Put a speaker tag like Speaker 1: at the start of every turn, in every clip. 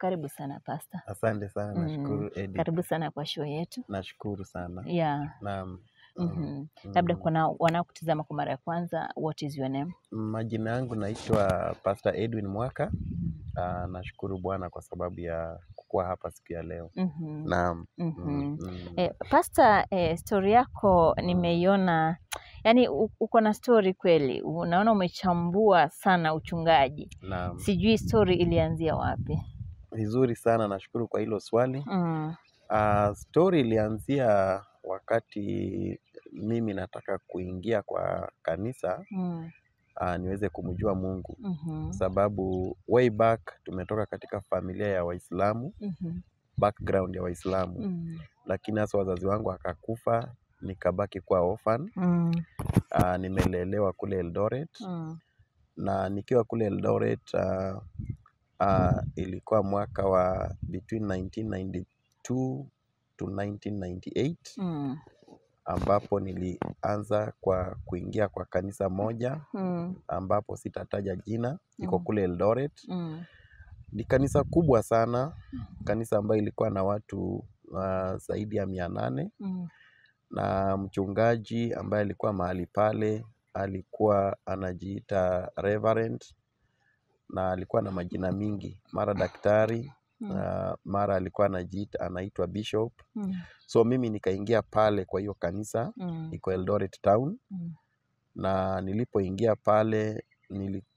Speaker 1: Karibu sana Pastor.
Speaker 2: Asante sana, nashukuru Edith.
Speaker 1: Karibu sana kwa show yetu.
Speaker 2: Nashukuru sana.
Speaker 1: Yeah.
Speaker 2: Naam.
Speaker 1: Labda kuna wanaokutazama kwa mara ya kwanza, what is your name?
Speaker 2: Majina yangu naitwa Pastor Edwin Mwaka. Nashukuru Bwana kwa sababu ya kuwa hapa siku ya leo. Naam.
Speaker 1: Pastor, story yako nimeiona, yani uko na story kweli. Unaona umechambua sana uchungaji.
Speaker 2: Naam.
Speaker 1: Sijui story ilianzia wapi?
Speaker 2: Vizuri sana, nashukuru kwa hilo swali. Story ilianzia wakati mimi nataka kuingia kwa kanisa. Niweze kumjua Mungu. Sababu way back tumetoka katika familia ya Waislamu, background ya Waislamu. Lakini hasa wazazi wangu wakakufa, nikabaki kwa orphan. Nimelelewa kule Eldoret. Na nikiwa kule Eldoret ilikuwa mwaka wa between 1992 to 1998. Ambapo nilianza kwa kuingia kwa kanisa moja, ambapo sitataja jina, iko kule Eldoret. Ni kanisa kubwa sana, kanisa ambayo ilikuwa na watu zaidi ya 800. Na mchungaji ambaye alikuwa mahali pale alikuwa anajiita Reverend, na alikuwa na majina mingi, mara daktari, mara alikuwa anaitwa Bishop. So mimi nikaingia pale kwa hiyo kanisa, iko Eldoret town. Na nilipoingia pale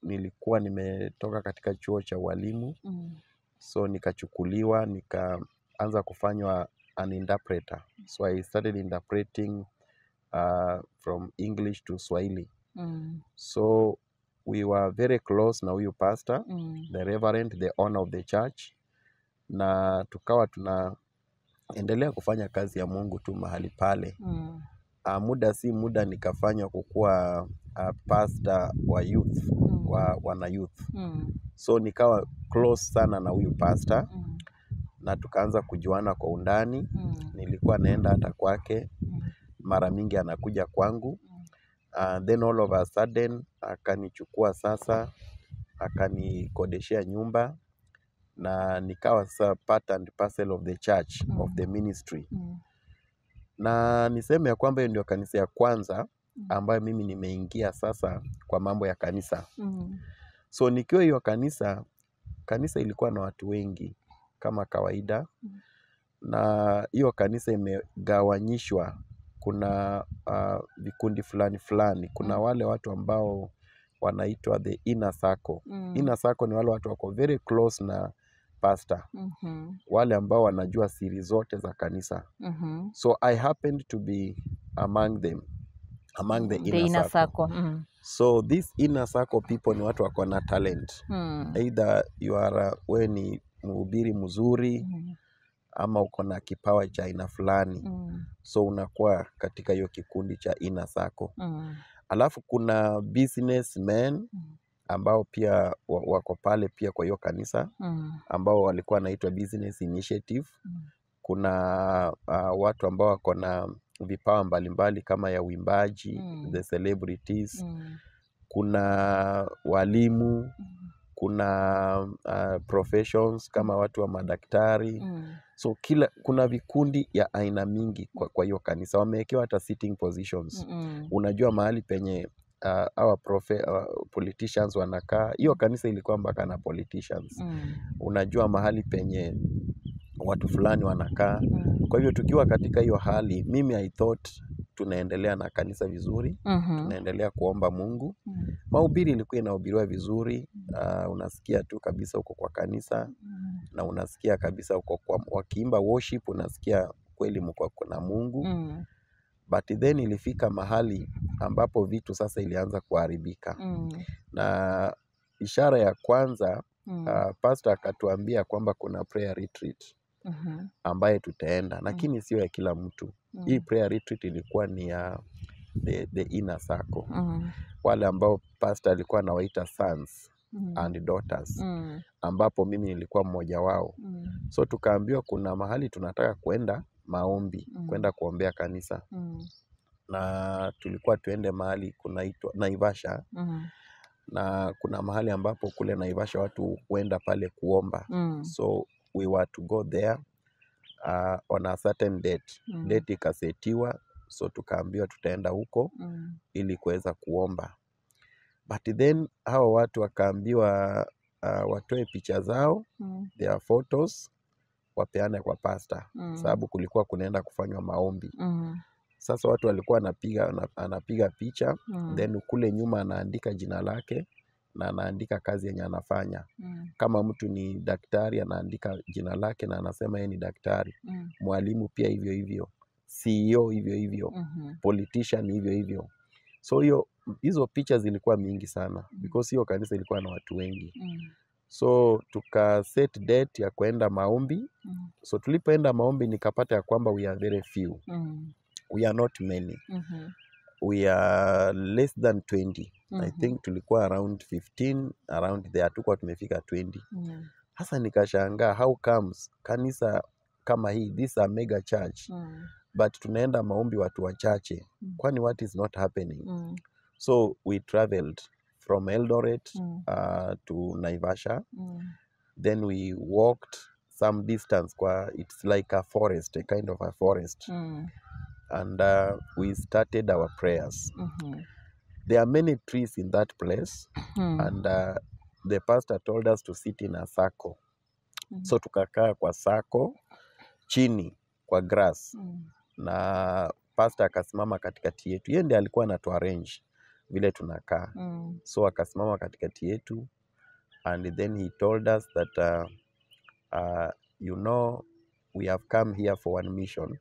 Speaker 2: nilikuwa nimetoka katika chuo cha walimu. So nikachukuliwa, nikaanza kufanywa an interpreter. So I started interpreting from English to Swahili. So we were very close na huyu pastor, the reverend, the owner of the church. Na tukawa tunaendelea kufanya kazi ya Mungu tu mahali pale. Muda si muda nikafanywa kukuwa pastor wa youth, wana youth. So nikawa close sana na huyu pastor. Na tukaanza kujuana kwa undani. Nilikuwa naenda hata kwake, mara mingi anakuja kwangu. Then all of a sudden akanichukua sasa, akanikodeshea nyumba. Na nikawa sasa part and parcel of the church, of the ministry. Na niseme ya kwamba hiyo ndio kanisa ya kwanza ambayo mimi nimeingia sasa kwa mambo ya kanisa. So nikiwa hiyo kanisa ilikuwa na watu wengi kama kawaida. Na hiyo kanisa imegawanyishwa, kuna vikundi fulani fulani. Kuna wale watu ambao wanaitwa the inner circle. Inner circle ni wale watu wako very close na pastor. Wale ambao wanajua siri zote za kanisa. So I happened to be among them, among the inner circle. So this inner circle people ni watu wako na talent. Either you are wewe ni mhubiri mzuri, ama uko na kipawa cha aina fulani. So unakuwa katika hiyo kikundi cha inner circle. Alafu kuna businessmen ambao pia wako pale pia kwa hiyo kanisa, ambao walikuwa wanaitwa business initiative. Kuna watu ambao wako na vipawa mbalimbali kama ya uimbaji, the celebrities. Kuna walimu, kuna professions kama watu wa madaktari. So kuna vikundi ya aina mingi kwa hiyo kanisa. Wamewekewa hata sitting positions. Unajua mahali penye our politicians wanakaa. Hiyo kanisa ilikuwa mpaka na politicians. Unajua mahali penye watu fulani wanakaa. Kwa hivyo tukiwa katika hiyo hali, mimi I thought tunaendelea na kanisa vizuri. Tunaendelea kuomba Mungu. Mahubiri ilikuwa inahubiriwa vizuri. Unasikia tu kabisa uko kwa kanisa. Na unasikia kabisa uko kwa wakiimba worship, unasikia kweli mko na Mungu. But then ilifika mahali ambapo vitu sasa ilianza kuharibika. Na ishara ya kwanza, pastor akatuambia kwamba kuna prayer retreat ambaye tutaenda, lakini sio ya kila mtu. Hii prayer retreat ilikuwa ni ya the inner circle. Wale ambao pastor alikuwa anawaita sons and daughters, ambapo mimi nilikuwa mmoja wao. So tukaambiwa kuna mahali tunataka kwenda maombi, kwenda kuombea kanisa. Na tulikuwa tuende mahali kunaitwa Naivasha. Na kuna mahali ambapo kule Naivasha watu huenda pale kuomba. So we were to go there on a certain date. Date ikasetiwa, so tukaambiwa tutaenda huko ili kuweza kuomba. But then hao watu wakaambiwa watoe picha zao, their photos, wapeane kwa pastor. Sababu kulikuwa kunaenda kufanywa maombi. Sasa watu walikuwa anapiga picha, then kule nyuma anaandika jina lake na anaandika kazi yenye anafanya. Kama mtu ni daktari anaandika jina lake na anasema yeye ni daktari. Mwalimu pia hivyo hivyo. CEO hivyo hivyo. Politician hivyo hivyo. So hizo picha zilikuwa mingi sana because hiyo kanisa ilikuwa na watu wengi. So tuka set date ya kuenda maombi. So tulipoenda maombi nikapata ya kwamba we are very few. We are not many. We are less than 20. I think tulikuwa around 15, around there. Hatukuwa tumefika 20. Hasa nikashangaa, how comes kanisa kama hii, this is a mega church, but tunaenda maombi watu wachache. Kwani what is not happening? So we traveled from Eldoret to Naivasha. Then we walked some distance, it's like a forest, a kind of a forest. And we started our prayers. There are many trees in that place. And the pastor told us to sit in a circle. So tukakaa kwa circle chini kwa grass. Na pastor akasimama katikati yetu. Yeye ndiye alikuwa anatu arrange vile tunakaa. So akasimama katikati yetu. And then he told us that you know, we have come here for one mission.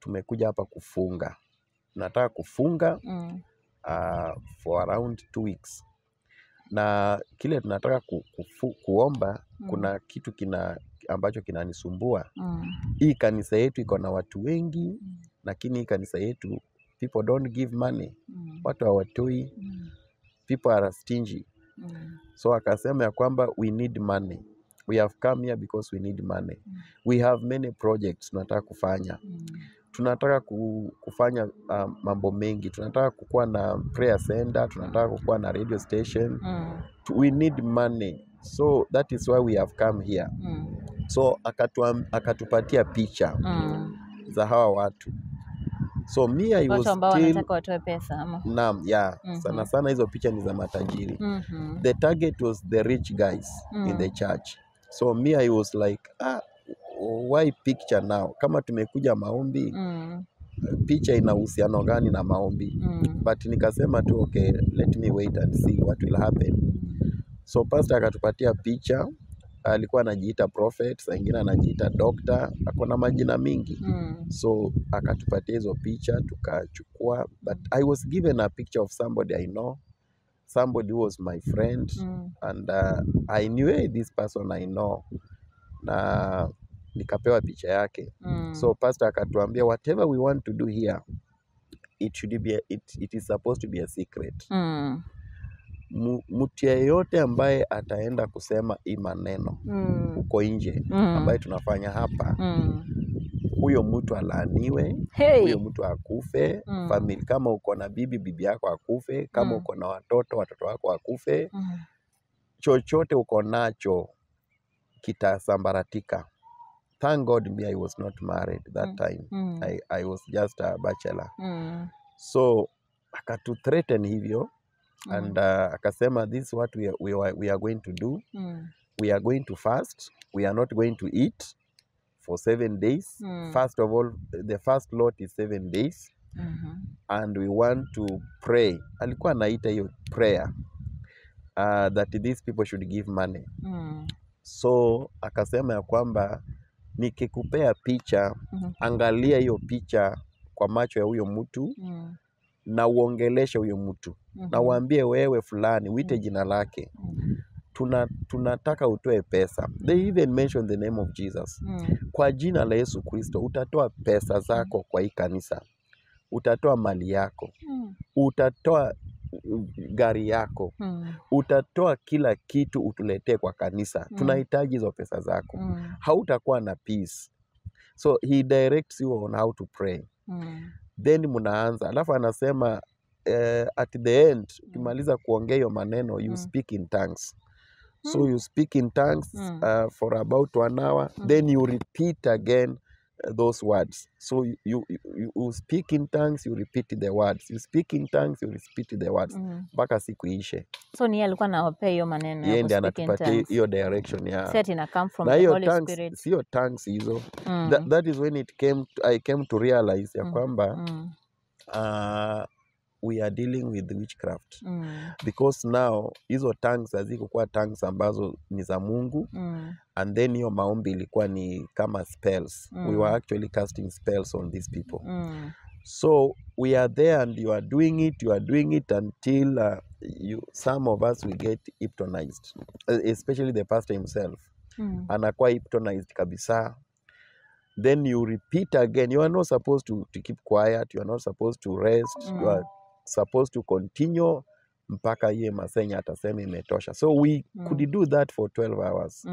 Speaker 2: Tumekuja hapa kufunga. Nataka kufunga for around 2 weeks. Na kile tunataka kuomba, kuna kitu ambacho kinanisumbua. Hii kanisa yetu iko na watu wengi, lakini hii kanisa yetu people don't give money. Watu hawatoi. People are stingy. So akasema ya kwamba we need money. We have come here because we need money. We have many projects tunataka kufanya. Tunataka kufanya mambo mengi. Tunataka kukuwa na prayer center. Tunataka kukuwa na radio station. We need money. So that is why we have come here. So akatupatia picha za hawa watu. So me I was
Speaker 1: ambao
Speaker 2: still
Speaker 1: wanataka watoe pesa ama?
Speaker 2: Naam, yeah. Sana sana hizo picha ni za matajiri. The target was the rich guys in the church. So me I was like, why picture now? Kama tumekuja maombi, picha ina uhusiano gani na maombi? But nikasema tu okay, let me wait and see what will happen. So pastor akatupatia picha. Alikuwa anajiita prophet, saa ingine anajiita doctor, akona majina mingi. So akatupatia hizo picha tukachukua, but I was given a picture of somebody I know, somebody who was my friend. And I knew, hey, this person I know. Na nikapewa picha yake. So pastor akatuambia whatever we want to do here, it is supposed to be a secret. Mtu yeyote ambaye ataenda kusema hii maneno uko nje ambaye tunafanya hapa, huyo mtu alaaniwe. Huyo mtu akufe. Family, kama uko na bibi yako akufe. Kama uko na watoto wako akufe. Chochote uko nacho kitasambaratika. Thank God me I was not married that time. I was just a bachelor. So akatu threaten hivyo. And akasema this is what we are going to do. We are going to fast. We are not going to eat for 7 days. First of all, the first lot is 7 days. And we want to pray. Alikuwa anaita hiyo prayer that these people should give money. So akasema ya kwamba nikikupea picha, angalia hiyo picha kwa macho ya huyo mtu. Na uongeleshe huyo mtu. Na uambie wewe fulani, uite jina lake. Tunataka utoe pesa. They even mentioned the name of Jesus. Kwa jina la Yesu Kristo, utatoa pesa zako kwa hii kanisa. Utatoa mali yako. Utatoa gari yako. Utatoa kila kitu utuletee kwa kanisa. Tunahitaji hizo pesa zako. Hautakuwa na peace. So he directs you on how to pray. Then munaanza. Alafu anasema at the end, ukimaliza kuongea hiyo maneno, you speak in tongues. So you speak in tongues for about 1 hour, then you repeat again those words. So you speak in tongues, you repeat the words. You speak in tongues, you repeat the words. Mpaka siku ishe.
Speaker 1: So ni alikuwa anawapea hiyo maneno ya
Speaker 2: Yeye ndiye
Speaker 1: speak in
Speaker 2: anatupatia
Speaker 1: tongues.
Speaker 2: hiyo direction ya.
Speaker 1: Set ina come from
Speaker 2: Na
Speaker 1: the
Speaker 2: hiyo
Speaker 1: Holy
Speaker 2: tongues,
Speaker 1: Spirit.
Speaker 2: sio tongues hizo. That is when I came to realize ya kwamba we are dealing with witchcraft. Because now hizo tongues hazikuwa tongues ambazo ni za Mungu. And then hiyo maombi ilikuwa ni kama spells. We were actually casting spells on these people. So we are there and you are doing it until some of us will get hypnotized, especially the pastor himself. Anakuwa hypnotized kabisa. Then you repeat again. You are not supposed to keep quiet. You are not supposed to rest. You are supposed to continue mpaka ye masenya atasema imetosha. So we could do that for 12 hours.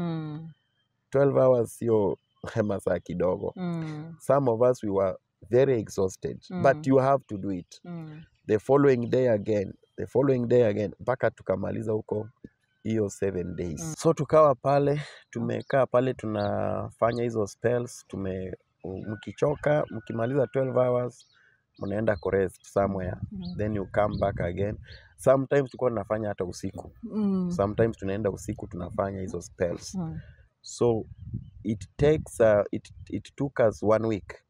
Speaker 2: 12 hours sio masaa kidogo. Some of us, we were very exhausted, but you have to do it. The following day again, mpaka tukamaliza huko hiyo 7 days. So tukawa pale, tumekaa pale tunafanya hizo spells, mkichoka, mkimaliza 12 hours, mnaenda kurest somewhere, then you come back again. Sometimes tulikuwa tunafanya hata usiku. Sometimes tunaenda usiku tunafanya hizo spells. So it took us 1 week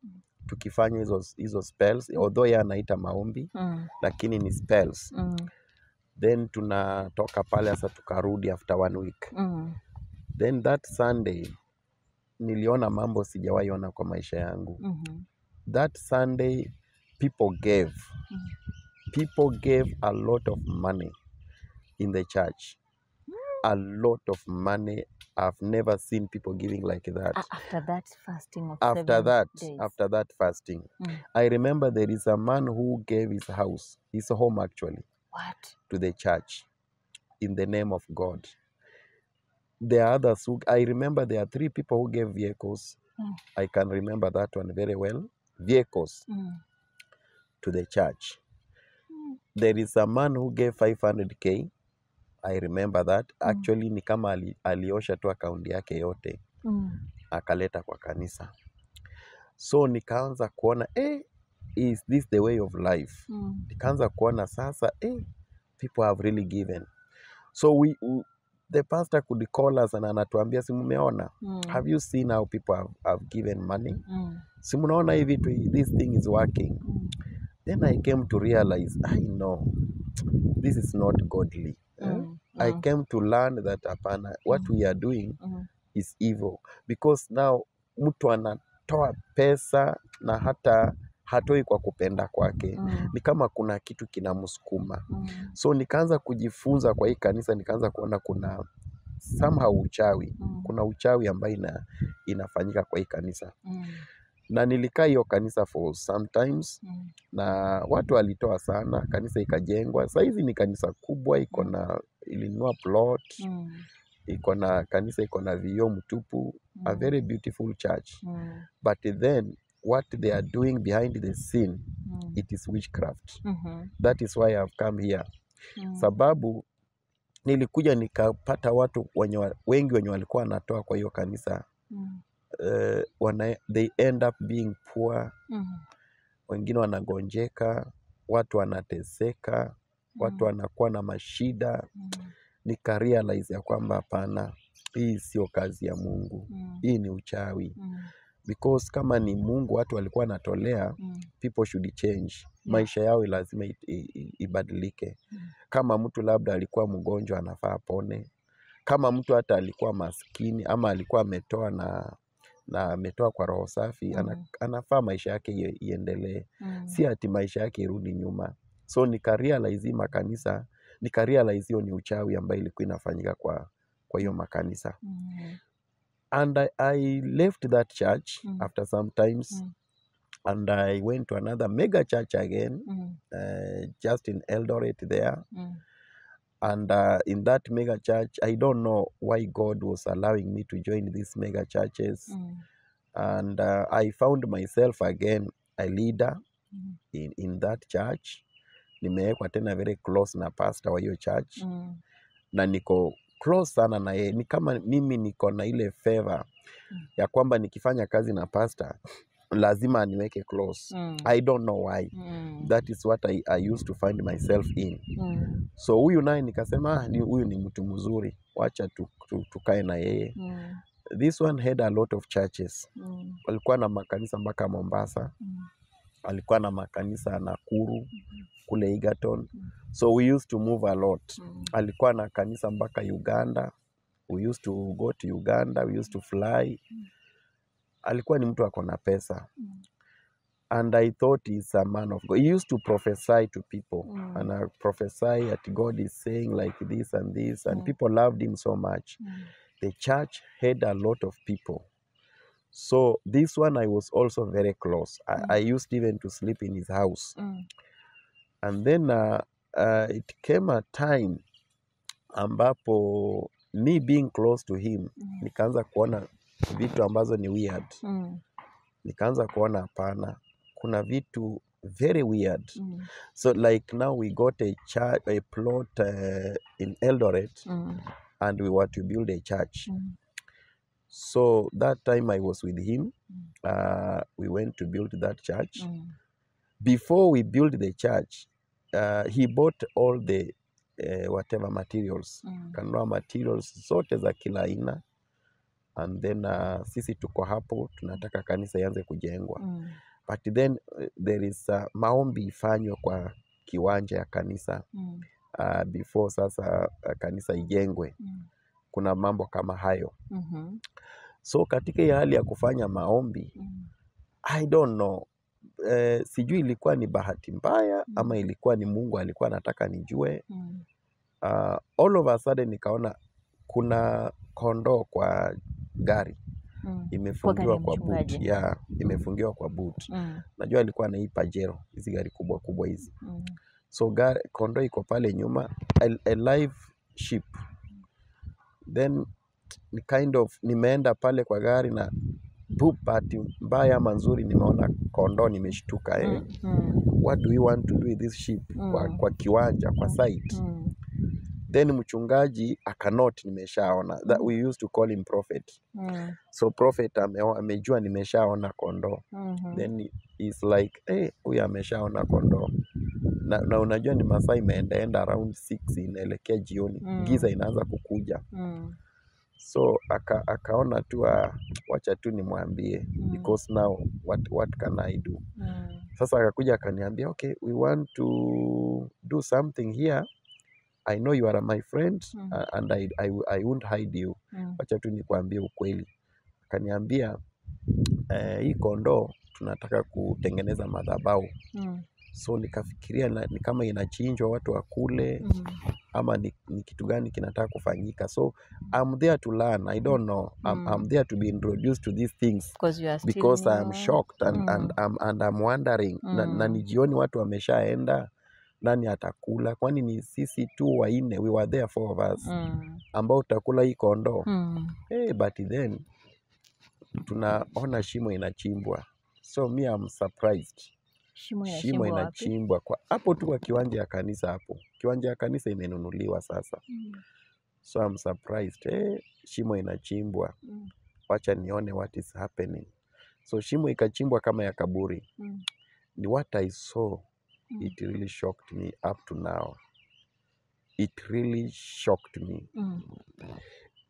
Speaker 2: tukifanya hizo spells, although yeye anaita maombi, lakini ni spells. Then tunatoka pale sasa tukarudi after 1 week. Then that Sunday niliona mambo sijawahi ona kwa maisha yangu. That Sunday people gave a lot of money in the church. A lot of money. I've never seen people giving like that.
Speaker 1: After that fasting of
Speaker 2: After
Speaker 1: 7 days.
Speaker 2: After that fasting. I remember there is a man who gave his home actually.
Speaker 1: What?
Speaker 2: To the church in the name of God. There are others I remember there are 3 people who gave vehicles. I can remember that one very well. Vehicles to the church. There is a man who gave 500K. I remember that. Actually ni kama aliosha tu akaunti yake yote. Akaleta kwa kanisa. So nikaanza kuona is this the way of life? Nikaanza kuona sasa people have really given. So the pastor could call us and anatuambia si mumeona? Have you seen how people have given money? Si munaona hivi this thing is working. Then I came to realize, I know this is not godly. I came to learn that apana, what we are doing is evil. Because now mtu anatoa pesa na hata hatoi kwa kupenda kwake. Ni kama kuna kitu kinamsukuma. So nikaanza kujifunza kwa hii kanisa, nikaanza kuona kuna somehow uchawi. Kuna uchawi ambayo inafanyika kwa hii kanisa. Na nilikaa hiyo kanisa for sometimes. Na watu walitoa sana, kanisa ikajengwa. Sasa hizi ni kanisa kubwa, ilinunua plot. Kanisa iko na vioo mtupu. A very beautiful church. But then what they are doing behind the scene, it is witchcraft. That is why I've come here. Sababu nilikuja nikapata watu wengi wenye walikuwa wanatoa kwa hiyo kanisa. They end up being poor. Wengine wanagonjeka, watu wanateseka, watu wanakuwa na mashida. Nikarealize ya kwamba hapana, hii sio kazi ya Mungu. Hii ni uchawi. Because kama ni Mungu watu walikuwa wanatolea, people should change. Maisha yao lazima ibadilike. Kama mtu labda alikuwa mgonjwa anafaa apone. Kama mtu hata alikuwa maskini ama alikuwa ametoa na ametoa kwa roho safi, anafaa maisha yake iendelee. Si ati maisha yake irudi nyuma. So nikarealize makanisa, nikarealize hiyo ni uchawi ambayo ilikuwa inafanyika kwa hiyo makanisa. And I left that church after some times. And I went to another mega church again, just in Eldoret there. And in that mega church, I don't know why God was allowing me to join these mega churches. And I found myself again a leader in that church. Nimewekwa tena very close na pastor wa hiyo church. Na niko close sana na yeye. Ni kama mimi niko na ile favor ya kwamba nikifanya kazi na pastor lazima aniweke close. I don't know why. That is what I used to find myself in. So huyu naye nikasema huyu ni mtu mzuri, wacha tukae na yeye. This one had a lot of churches. Alikuwa na makanisa mpaka Mombasa. Alikuwa na makanisa Nakuru, kule Egerton. So we used to move a lot. Alikuwa na kanisa mpaka Uganda. We used to go to Uganda. We used to fly. Alikuwa ni mtu ako na pesa. And I thought he's a man of God. He used to prophesy to people. And I prophesy that God is saying like this and this. And people loved him so much. The church had a lot of people. So this one I was also very close. I used even to sleep in his house. And then it came a time ambapo me being close to him, nikaanza kuona vitu ambazo ni weird. Nikaanza kuona hapana, kuna vitu very weird. So like now we got a plot in Eldoret and we were to build a church. So that time I was with him. We went to build that church. Before we built the church, he bought all the whatever materials. Kanunua materials zote za kila aina. And then sisi tuko hapo tunataka kanisa ianze kujengwa. But then there is maombi ifanywe kwa kiwanja ya kanisa before sasa kanisa ijengwe. Kuna mambo kama hayo. So katika hii hali ya kufanya maombi, I don't know, sijui ilikuwa ni bahati mbaya ama ilikuwa ni Mungu alikuwa anataka nijue. All of a sudden nikaona kuna kondoo kwa gari. Imefungiwa kwa boot. Yeah, imefungiwa kwa boot. Najua alikuwa na hii Pajero, hizi gari kubwa kubwa hizi. So kondoo iko pale nyuma, a live sheep. Then ni kind of nimeenda pale kwa gari na bahati mbaya ama nzuri nimeona kondoo, nimeshtuka. What do we want to do with this sheep? Kwa kiwanja, kwa site. Then mchungaji akanoti nimeshaona. That we used to call him prophet. So prophet amejua nimeshaona kondoo. Then he's like, huyu ameshaona kondoo. Na unajua ni masaa imeenda around 6 inaelekea jioni. Giza inaanza kukuja. So akaona tu wacha tu nimwambie because now what can I do? Sasa akakuja akaniambia, okay, we want to do something here. I know you are my friend and I won't hide you. Wacha tu nikwambie ukweli. Akaniambia hii kondoo tunataka kutengeneza madhabahu. So nikafikiria ni kama inachinjwa watu wakule ama ni kitu gani kinataka kufanyika. So I'm there to learn. I don't know. I'm there to be introduced to these things because I'm shocked and I'm wondering na nijioni watu wameshaenda, nani atakula? Kwani ni sisi tu wanne, we were there 4 of us ambao utakula hii kondoo. But then tunaona shimo inachimbwa. So me I'm surprised. Shimo inachimbwa kwa hapo tu kwa kiwanja ya kanisa hapo. Kiwanja ya kanisa imenunuliwa sasa. So I'm surprised. Shimo inachimbwa. Wacha nione what is happening. So shimo ikachimbwa kama ya kaburi. Ni what I saw. It really shocked me up to now. It really shocked me.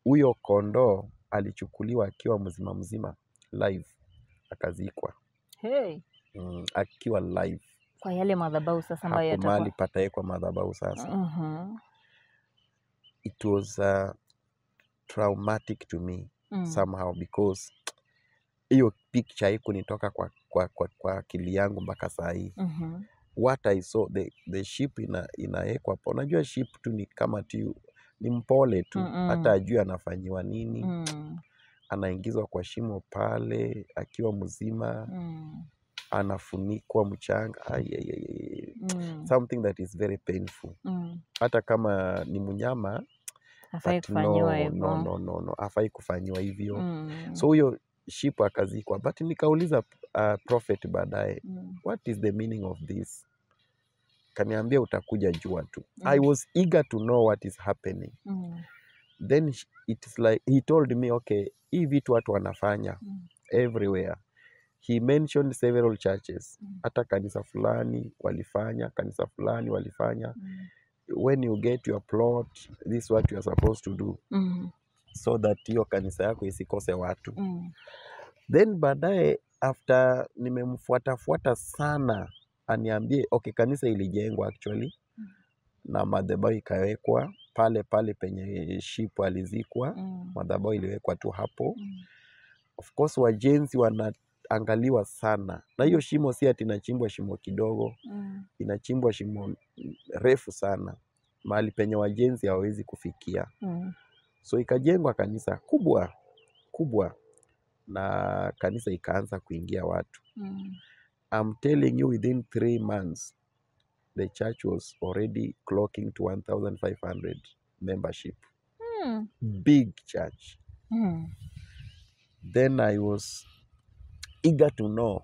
Speaker 2: Huyo kondoo alichukuliwa akiwa mzima live, akazikwa. Akiwa live.
Speaker 1: Kwa yale madhabahu sasa ambayo
Speaker 2: yatakuwa mahali patawekwa madhabahu sasa. It was traumatic to me somehow because hiyo picture ikunitoka kwa akili yangu mpaka saa hii. What I saw, the sheep inaekwa hapo. Unajua sheep tu ni kama tu ni mpole tu. Hata ajui anafanyiwa nini. Anaingizwa kwa shimo pale akiwa mzima. Anafunikwa mchanga. Something that is very painful. Hata kama ni mnyama
Speaker 1: hafai kufanyiwa hivyo.
Speaker 2: No, hafai kufanyiwa hivyo. So huyo sheep akazikwa. But nikauliza prophet baadaye, what is the meaning of this? Kaniambia utakuja jua tu. I was eager to know what is happening. Then it's like he told me, okay, hii vitu watu wanafanya everywhere. He mentioned several churches. Hata kanisa fulani walifanya, kanisa fulani walifanya. When you get your plot, this is what you are supposed to do. So that hiyo kanisa yako isikose watu. Then baadaye after nimemfuata sana aniambie, okay, kanisa ilijengwa actually na madhabahu ikawekwa pale penye ship alizikwa. Madhabahu iliwekwa tu hapo. Of course wajenzi wanaangaliwa sana, na hiyo shimo si ati inachimbwa shimo kidogo, inachimbwa shimo refu sana, mahali penye wajenzi hawawezi kufikia. So ikajengwa kanisa kubwa na kanisa ikaanza kuingia watu. I'm telling you, within 3 months the church was already clocking to 1,500 membership. Big church. Then I was eager to know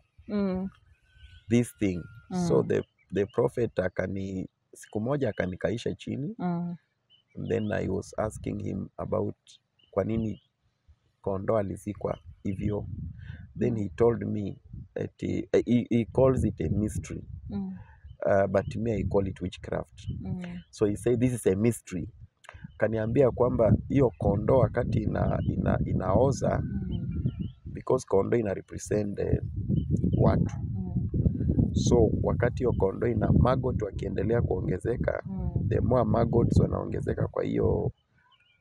Speaker 2: this thing. So the prophet siku moja akanikaisha chini. Then I was asking him about kwa nini kondoo alizikwa hivyo. Then he told me that he calls it a mystery. But me I call it witchcraft. So he said this is a mystery. Kaniambia kwamba hiyo kondoo wakati inaoza, because kondoo ina represent watu. So wakati hiyo kondoo ina maggot wakiendelea kuongezeka, the more maggots wanaongezeka kwa hiyo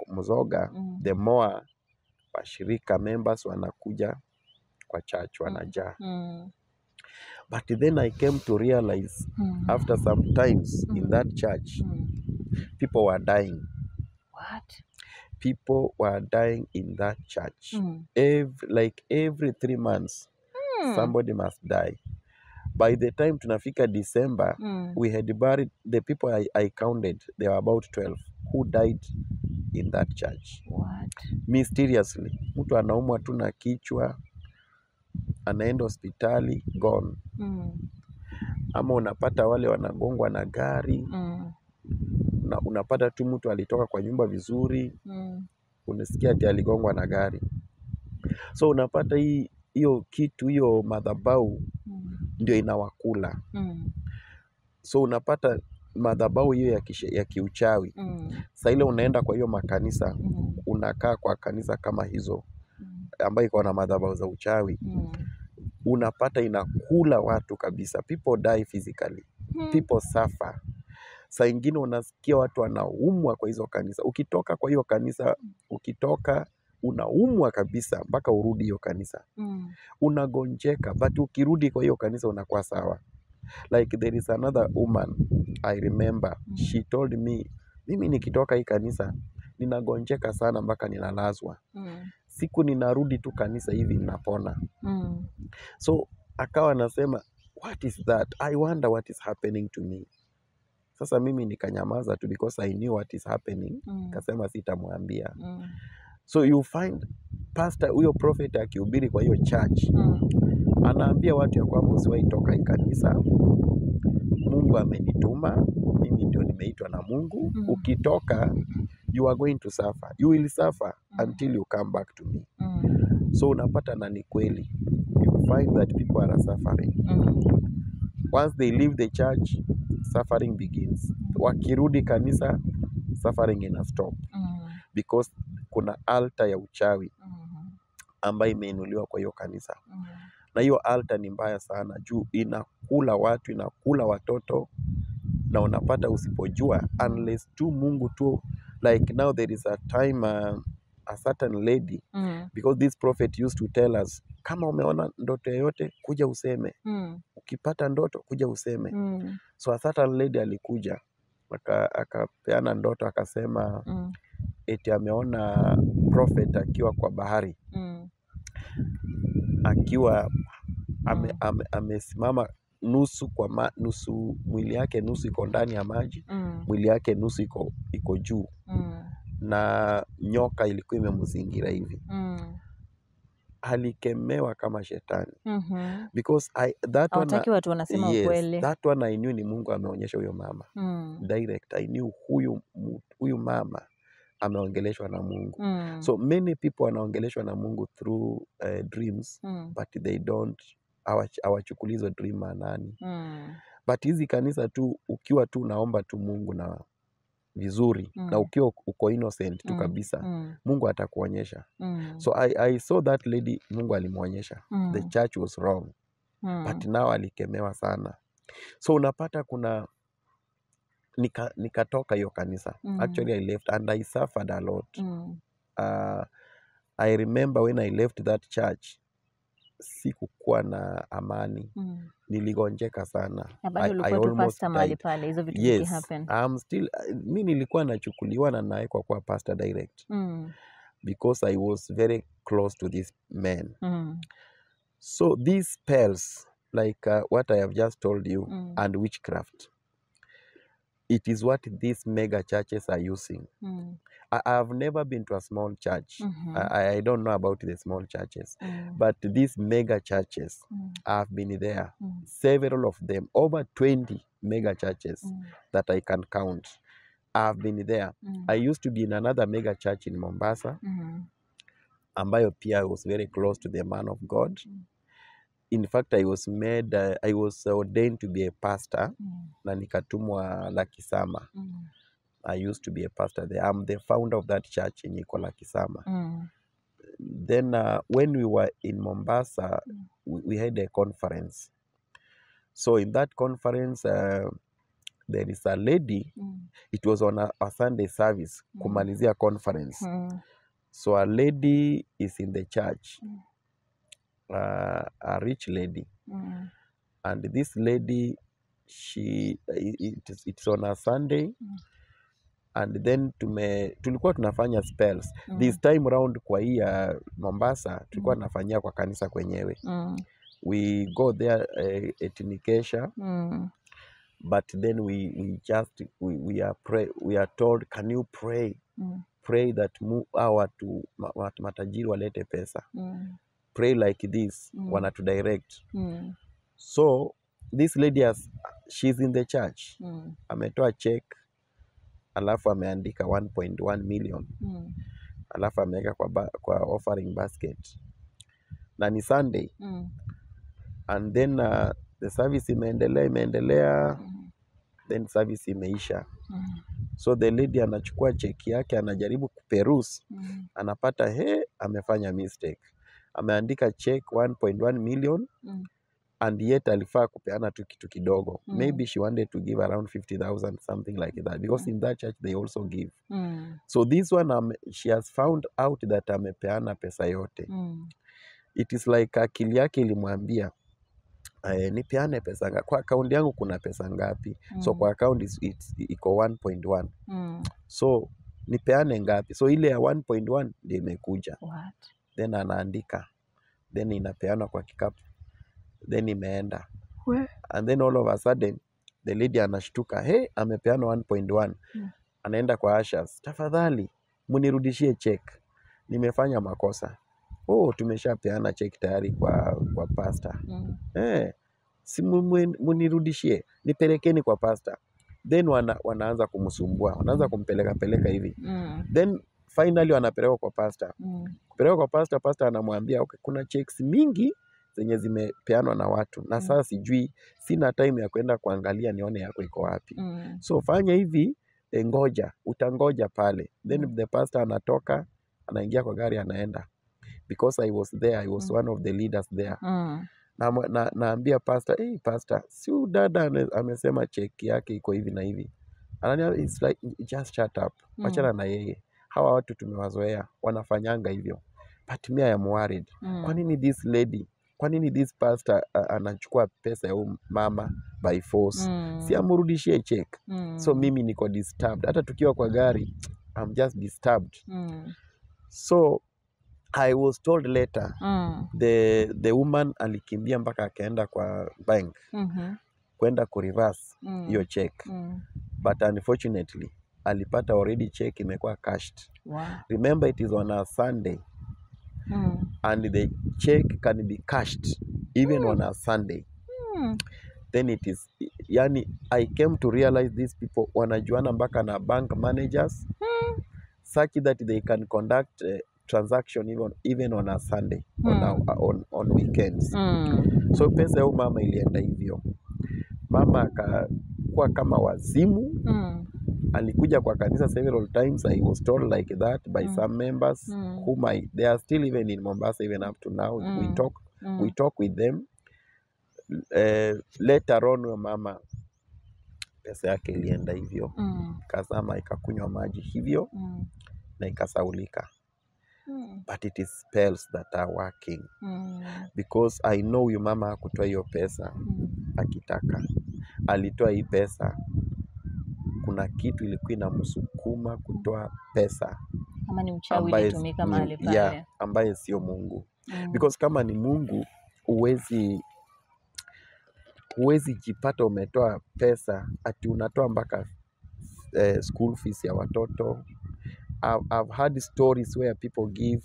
Speaker 2: mzoga, the more washirika members wanakuja kwa church, wanajaa. But then I came to realize after some times in that church, people were dying.
Speaker 1: What?
Speaker 2: People were dying in that church. Every 3 months, somebody must die. By the time tunafika December, we had buried the people I counted. There were about 12 who died in that church.
Speaker 1: What?
Speaker 2: Mysteriously. Mtu anaumwa tu na kichwa, anaenda hospitali, gone. Ama unapata wale wanagongwa na gari. Na unapata tu mtu alitoka kwa nyumba vizuri, unasikia ati aligongwa na gari. So unapata hiyo madhabahu ndio inawakula. So unapata madhabahu hiyo ya kiuchawi. Sasa ile unaenda kwa hiyo makanisa, unakaa kwa kanisa kama hizo ambayo iko na madhabahu za uchawi, unapata inakula watu kabisa. People die physically. People suffer. Saa ingine unasikia watu wanaumwa kwa hizo kanisa. Ukitoka kwa hiyo kanisa, unaumwa kabisa mpaka urudi hiyo kanisa. Unagonjeka, but ukirudi kwa hiyo kanisa unakuwa sawa. Like there is another woman I remember, she told me, mimi nikitoka hii kanisa ninagonjeka sana mpaka ninalazwa. Siku ninarudi tu kanisa hivi ninapona. So akawa anasema, what is that? I wonder what is happening to me. Sasa mimi nikanyamaza tu because I knew what is happening. Kasema sitamwambia. So you find pastor, huyo prophet akihubiri kwa hiyo church, anaambia watu ya kwamba usiwahi toka hii kanisa. Mungu amenituma, mimi ndio nimeitwa na Mungu. Ukitoka, you are going to suffer. You will suffer until you come back to me. So unapata na ni kweli. You find that people are suffering. Once they leave the church, suffering begins. Wakirudi kanisa, suffering ina stop. Because kuna altar ya uchawi ambayo imeinuliwa kwa hiyo kanisa. Na hiyo altar ni mbaya sana juu inakula watu, inakula watoto, na unapata usipojua, unless tu Mungu tu, like now there is a time a certain lady, because this prophet used to tell us, kama umeona ndoto yoyote kuja useme. Ukipata ndoto kuja useme. So a certain lady alikuja akapeana ndoto, akasema eti ameona prophet akiwa kwa bahari, akiwa amesimama nusu kwa nusu, mwili yake nusu iko ndani ya maji, mwili yake nusu iko juu, na nyoka ilikuwa imemzingira hivi. Alikemewa kama shetani. Because
Speaker 1: hawataki watu wanasema ukweli.
Speaker 2: That one I knew ni Mungu ameonyesha huyo mama. Direct, I knew huyu mama ameongeleshwa na Mungu. So many people wanaongeleshwa na Mungu through dreams, but they don't, hawachukuli hizo dream maanani. But hizi kanisa tu, ukiwa tu naomba tu Mungu na vizuri, na ukiwa uko innocent tu kabisa, Mungu atakuonyesha. So I saw that lady, Mungu alimuonyesha. The church was wrong. But now alikemewa sana. So unapata kuna nikatoka hiyo kanisa. Actually I left and I suffered a lot. I remember when I left that church, sikukuwa na amani. Niligonjeka sana.
Speaker 1: I almost died. Pale, hizo vitu
Speaker 2: yes, I'm still, mi nilikuwa nachukuliwa na naekwa kwa pastor direct. Because I was very close to this man. So these spells, like what I have just told you, and witchcraft, it is what these mega churches are using. I have never been to a small church. I don't know about the small churches. But these mega churches, I've been there. Several of them, over 20 mega churches that I can count. I've been there. I used to be in another mega church in Mombasa, ambayo pia was very close to the man of God. In fact, I was ordained to be a pastor, na nikatumwa Lakisama. I used to be a pastor there. I'm the founder of that church in Lakisama. Then when we were in Mombasa, we had a conference. So in that conference, there is a lady, it was on a Sunday service, kumalizia conference. So a lady is in the church, a rich lady. And this lady, it's on a Sunday, and then tulikuwa tunafanya spells. This time round kwa hii Mombasa, tulikuwa tunafanyia kwa kanisa kwenyewe. We go there at Nikesha, but then we are told, can you pray? Pray that watu matajiri walete pesa. Pray like this, wanatu direct. So this lady she's in the church. Ametoa check, alafu ameandika 1.1 million. Alafu ameweka kwa offering basket. Na ni Sunday. And then the service imeendelea, then service imeisha. So the lady anachukua cheki yake, anajaribu kuperuse, anapata amefanya mistake. Ameandika check 1.1 million, and yet alifaa kupeana tu kitu kidogo. Maybe she wanted to give around 50,000, something like that, because in that church they also give. So this one, she has found out that amepeana pesa yote. It is like akili yake ilimwambia, nipeane pesa ngapi? Kwa account yangu kuna pesa ngapi? So kwa account iko 1.1. So nipeane ngapi? So ile ya 1.1 ndio imekuja. Then anaandika, then inapeana kwa kikapu, then imeenda. And then all of a sudden the lady anashtuka, amepeana 1.1. Anaenda kwa ushers, tafadhali munirudishie check, nimefanya makosa. Tumeshapeana check tayari kwa pastor. Si munirudishie, nipelekeni kwa pastor. Then wanaanza kumsumbua, wanaanza kumpeleka hivi. Then finally wanapelekwa kwa pastor. Kupelekwa kwa pastor, pastor anamwambia, okay, kuna checks mingi zenye zimepeanwa na watu, na sasa sijui, sina time ya kwenda kuangalia nione yako iko wapi. So fanya hivi, utangoja pale. Then the pastor anatoka, anaingia kwa gari, anaenda. Because I was there, I was one of the leaders there. Naambia pastor, pastor, si dada amesema check yake iko hivi na hivi. Ananiambia, it's like, just shut up. Wachana na yeye. Hawa watu tumewazoea, wanafanyanga hivyo. But me, I am worried. Kwa nini this lady, kwa nini this pastor anachukua pesa ya mama by force? Si amrudishie check. So mimi niko disturbed. Hata tukiwa kwa gari, I'm just disturbed. So I was told later, the woman alikimbia mpaka akaenda kwa bank, kwenda kureverse hiyo check. But unfortunately, alipata already check imekuwa cashed. Remember, it is on a Sunday. And the check can be cashed even on a Sunday. Then it is, yani, I came to realize these people wanajuana mpaka na bank managers. such that they can conduct transaction even on a Sunday, on weekends. So pesa ya mama ilienda hivyo. Mama akakuwa kama wazimu. Alikuja kwa kanisa several times. I was told like that by some members whom they are still even in Mombasa even up to now. We talk with them. Later on mama pesa yake ilienda hivyo. Kazama ikakunywa maji hivyo na ikasaulika. But it is spells that are working. Because I know huyu mama hakutoa hiyo pesa akitaka. Alitoa hii pesa, kuna kitu ilikuwa inamsukuma kutoa pesa.
Speaker 1: Kama ni mchawi ilitumika mahali pale.
Speaker 2: Yeah, ambaye sio Mungu. Because kama ni Mungu, huwezi jipata umetoa pesa ati unatoa mpaka school fees ya watoto. I've had stories where people give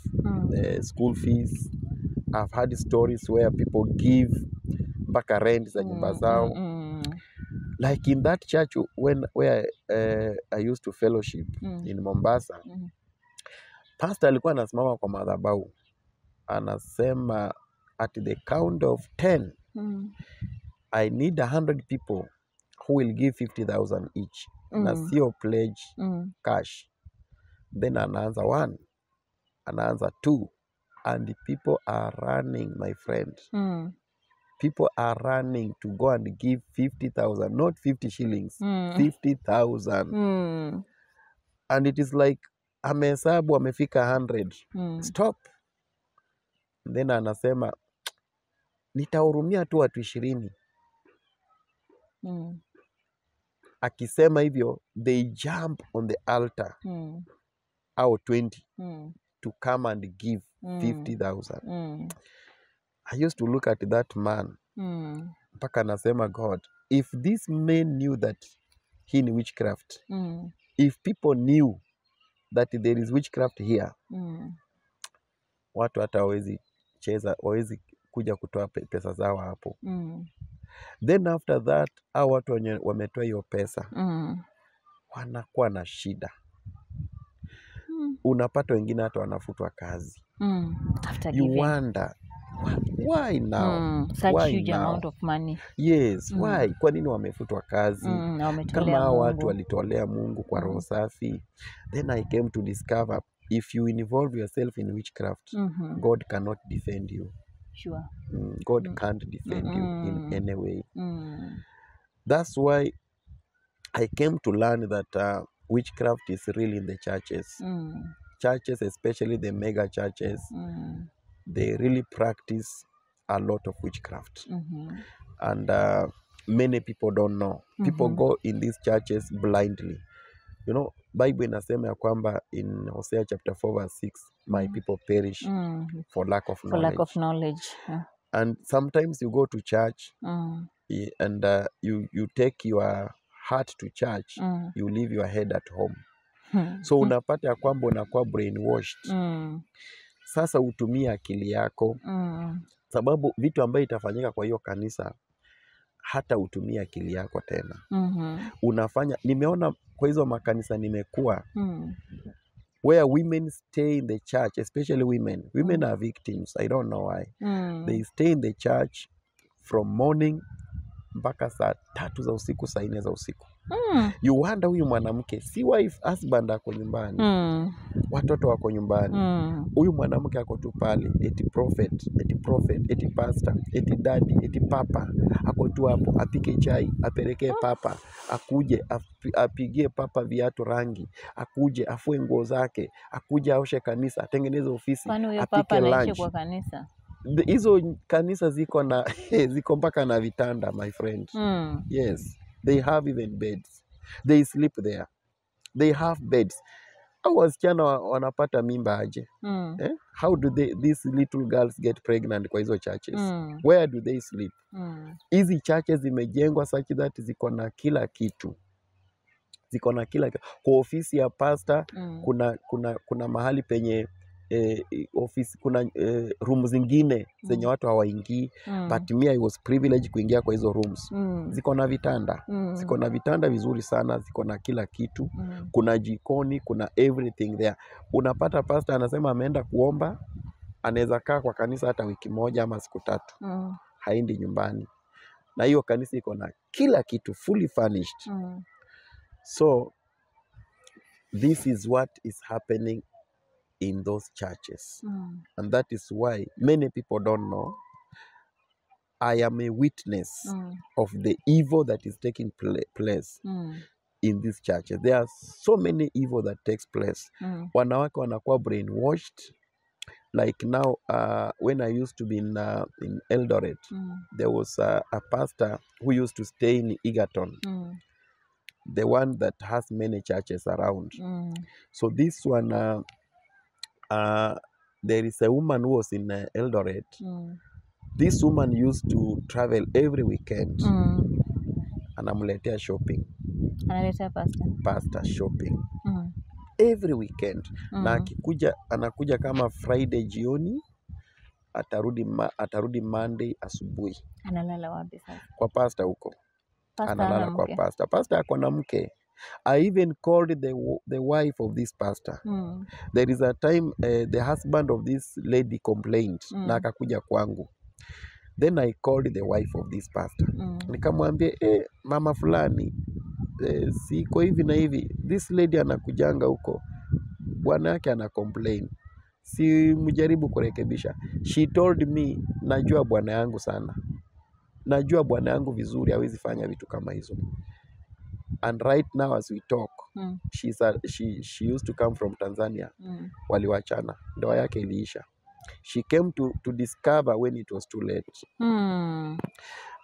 Speaker 2: school fees. I've had stories where people give mpaka rent za nyumba zao. Like in that church where I used to fellowship in Mombasa, pastor alikuwa anasimama kwa madhabahu anasema at the count of 10 I need 100 people who will give 50,000 each. Na sio pledge cash. Then anaanza 1, anaanza 2, and the people are running, my friend. People are running to go and give 50,000, not 50 shillings, 50,000. And it is like, amehesabu amefika 100. Stop. Then anasema, nitahurumia tu watu 20. Akisema hivyo, they jump on the altar, au 20, to come and give 50,000. I used to look at that man. Mpaka anasema, God, if this man knew that he in witchcraft, if people knew that there is witchcraft here, watu hata hawezi kuja kutoa pesa zao hapo. Then after that, hao watu wametoa hiyo pesa, wanakuwa na shida. Unapata wengine hata wanafutwa kazi. You wonder, why now?
Speaker 1: Such
Speaker 2: why
Speaker 1: huge
Speaker 2: now?
Speaker 1: amount of money.
Speaker 2: Yes, why? Kwa nini wamefutwa kazi? Kama hao watu walitolea Mungu kwa roho safi. Then I came to discover, if you involve yourself in witchcraft, God cannot defend you.
Speaker 1: Sure.
Speaker 2: God can't defend you in any way. That's why I came to learn that witchcraft is really in the churches. Churches, especially the mega churches, they really practice a lot of witchcraft. And many people don't know. People go in these churches blindly. You know, Bible inasema ya kwamba in Hosea chapter 4 verse 6, my people perish for lack of knowledge.
Speaker 1: For lack of knowledge.
Speaker 2: And sometimes you go to church and you take your heart to church, you leave your head at home. So unapata ya kwamba unakuwa brainwashed. Sasa utumia akili yako. Sababu vitu ambayo itafanyika kwa hiyo kanisa, hata utumia akili yako tena. Unafanya, nimeona kwa hizo makanisa nimekuwa, where women stay in the church, especially women. Women are victims. I don't know why. They stay in the church from morning mpaka saa 3 za usiku, saa 4 za usiku. You wonder, huyu mwanamke, si wife, husband ako nyumbani, watoto wako nyumbani, huyu mwanamke ako tu pale, eti prophet, eti pastor, eti daddy, eti papa, ako tu hapo, apike chai, apelekee papa, akuje apigie papa viatu rangi, akuje afue nguo zake, akuje aoshe kanisa, atengeneze ofisi, apike lunch.
Speaker 1: Kwa kanisa
Speaker 2: hizo kanisa ziko mpaka na vitanda, my friend. Yes, they have even beds. They sleep there. They have beds. How wasichana wanapata mimba aje? How do these little girls get pregnant kwa hizo churches? Where do they sleep? Hizi churches zimejengwa such that ziko na kila kitu. Ziko na kila kitu. Kwa ofisi ya pastor kuna mahali penye office, kuna room zingine zenye watu hawaingii, but me I was privileged kuingia kwa hizo rooms. Ziko na vitanda, ziko na vitanda vizuri sana, ziko na kila kitu, kuna jikoni, kuna everything there. Unapata pastor anasema ameenda kuomba, anaweza kaa kwa kanisa hata wiki moja ama siku 3, haendi nyumbani, na hiyo kanisa iko na kila kitu, fully furnished. So this is what is happening in those churches, and that is why many people don't know. I am a witness of the evil that is taking place in these churches. There are so many evil that takes place. Wanawake wanakuwa brainwashed. Like now, when I used to be in Eldoret, there was a pastor who used to stay in Egerton, the one that has many churches around. So this one, there is a woman who was in Eldoret. This woman used to travel every weekend. Anamletea shopping.
Speaker 1: Analetea
Speaker 2: pastor shopping. Every weekend. Na akikuja, anakuja kama Friday jioni, atarudi Monday asubuhi.
Speaker 1: Analala wapi sasa?
Speaker 2: Kwa pastor huko. Analala kwa pastor. Pastor ako na mke. I even called the wife of this pastor. There is a time the husband of this lady complained, na akakuja kwangu. Then I called the wife of this pastor. Nikamwambia, mama fulani, siko hivi na hivi. This lady anakujanga huko, bwana yake ana complain. Si mjaribu kurekebisha. She told me, najua bwana yangu sana. Najua bwana yangu vizuri, hawezi fanya vitu kama hizo. And right now as we talk, she used to come from Tanzania. Waliwachana, ndoa yake iliisha. She came to discover when it was too late.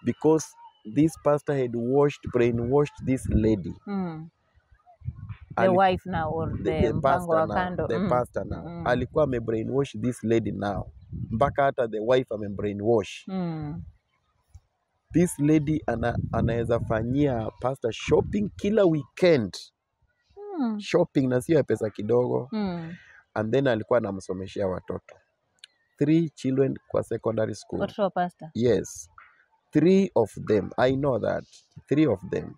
Speaker 2: Because this pastor had brainwashed this lady.
Speaker 1: The wife now, or the
Speaker 2: pastor now. The pastor now. Alikuwa brainwash this lady now. Mpaka hata the wife brainwash. This lady anaweza fanyia pastor shopping kila weekend. Shopping na sio pesa kidogo. And then alikuwa anamsomeshia watoto. 3 children kwa secondary school.
Speaker 1: Watoto wa pastor?
Speaker 2: Yes. 3 of them. I know that. 3 of them.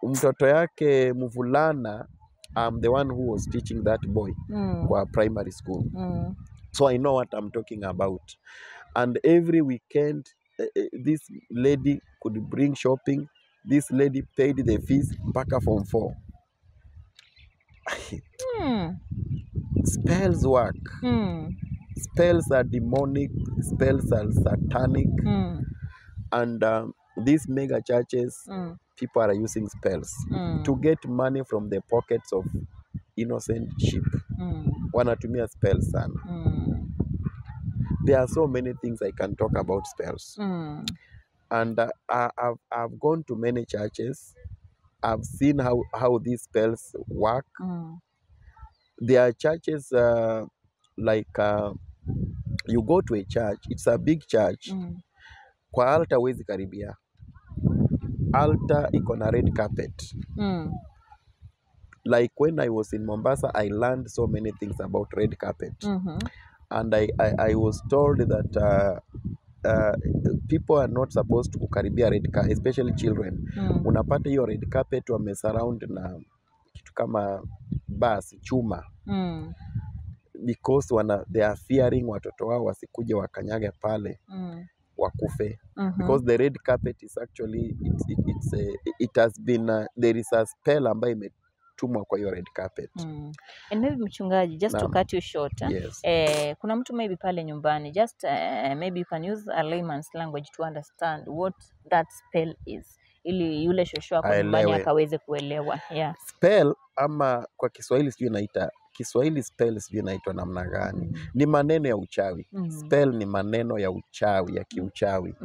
Speaker 2: Mtoto yake mvulana, I'm the one who was teaching that boy kwa primary school. So I know what I'm talking about. And every weekend, this lady could bring shopping. This lady paid the fees mpaka form 4. Spells work. Spells are demonic. Spells are satanic. And these mega churches, people are using spells to get money from the pockets of innocent sheep. Wanatumia spells sana. There are so many things I can talk about spells. And I've gone to many churches. I've seen how these spells work. There are churches like you go to a church, it's a big church. Kwa altar huwezi karibia. Altar iko na red carpet. Like when I was in Mombasa, I learned so many things about red carpet. And I was told that people are not supposed to kukaribia red carpet, especially children. Unapata hiyo red carpet wamesurround na kitu kama basi chuma. Because they are fearing watoto wao wasikuje wakanyage pale wakufe. Because the red carpet is actually it has been there is a spell ambayo imetumwa kwa hiyo red carpet.
Speaker 1: And maybe mchungaji, just to cut you short,
Speaker 2: yes.
Speaker 1: Kuna mtu maybe pale nyumbani, just maybe you can use a layman's language to understand what that spell is, ili yule shosho wako nyumbani akaweze kuelewa.
Speaker 2: Spell ama kwa Kiswahili sijui naita Kiswahili spell sijui naitwa namna gani. Ni maneno ya uchawi. Spell ni maneno ya uchawi, ya kiuchawi.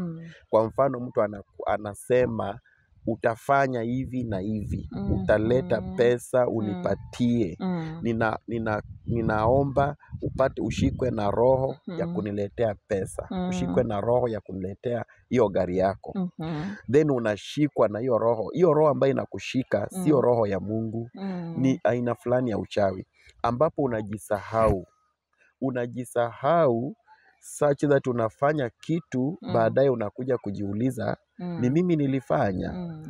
Speaker 2: Kwa mfano mtu anasema utafanya hivi na hivi. Utaleta pesa unipatie. Ninaomba ushikwe na roho ya kuniletea pesa. Ushikwe na roho ya kuniletea hiyo gari yako. Then unashikwa na hiyo roho. Hiyo roho ambayo inakushika sio roho ya Mungu. Ni aina fulani ya uchawi. ambapo unajisahau such that unafanya kitu baadaye unakuja kujiuliza ni mimi nilifanya.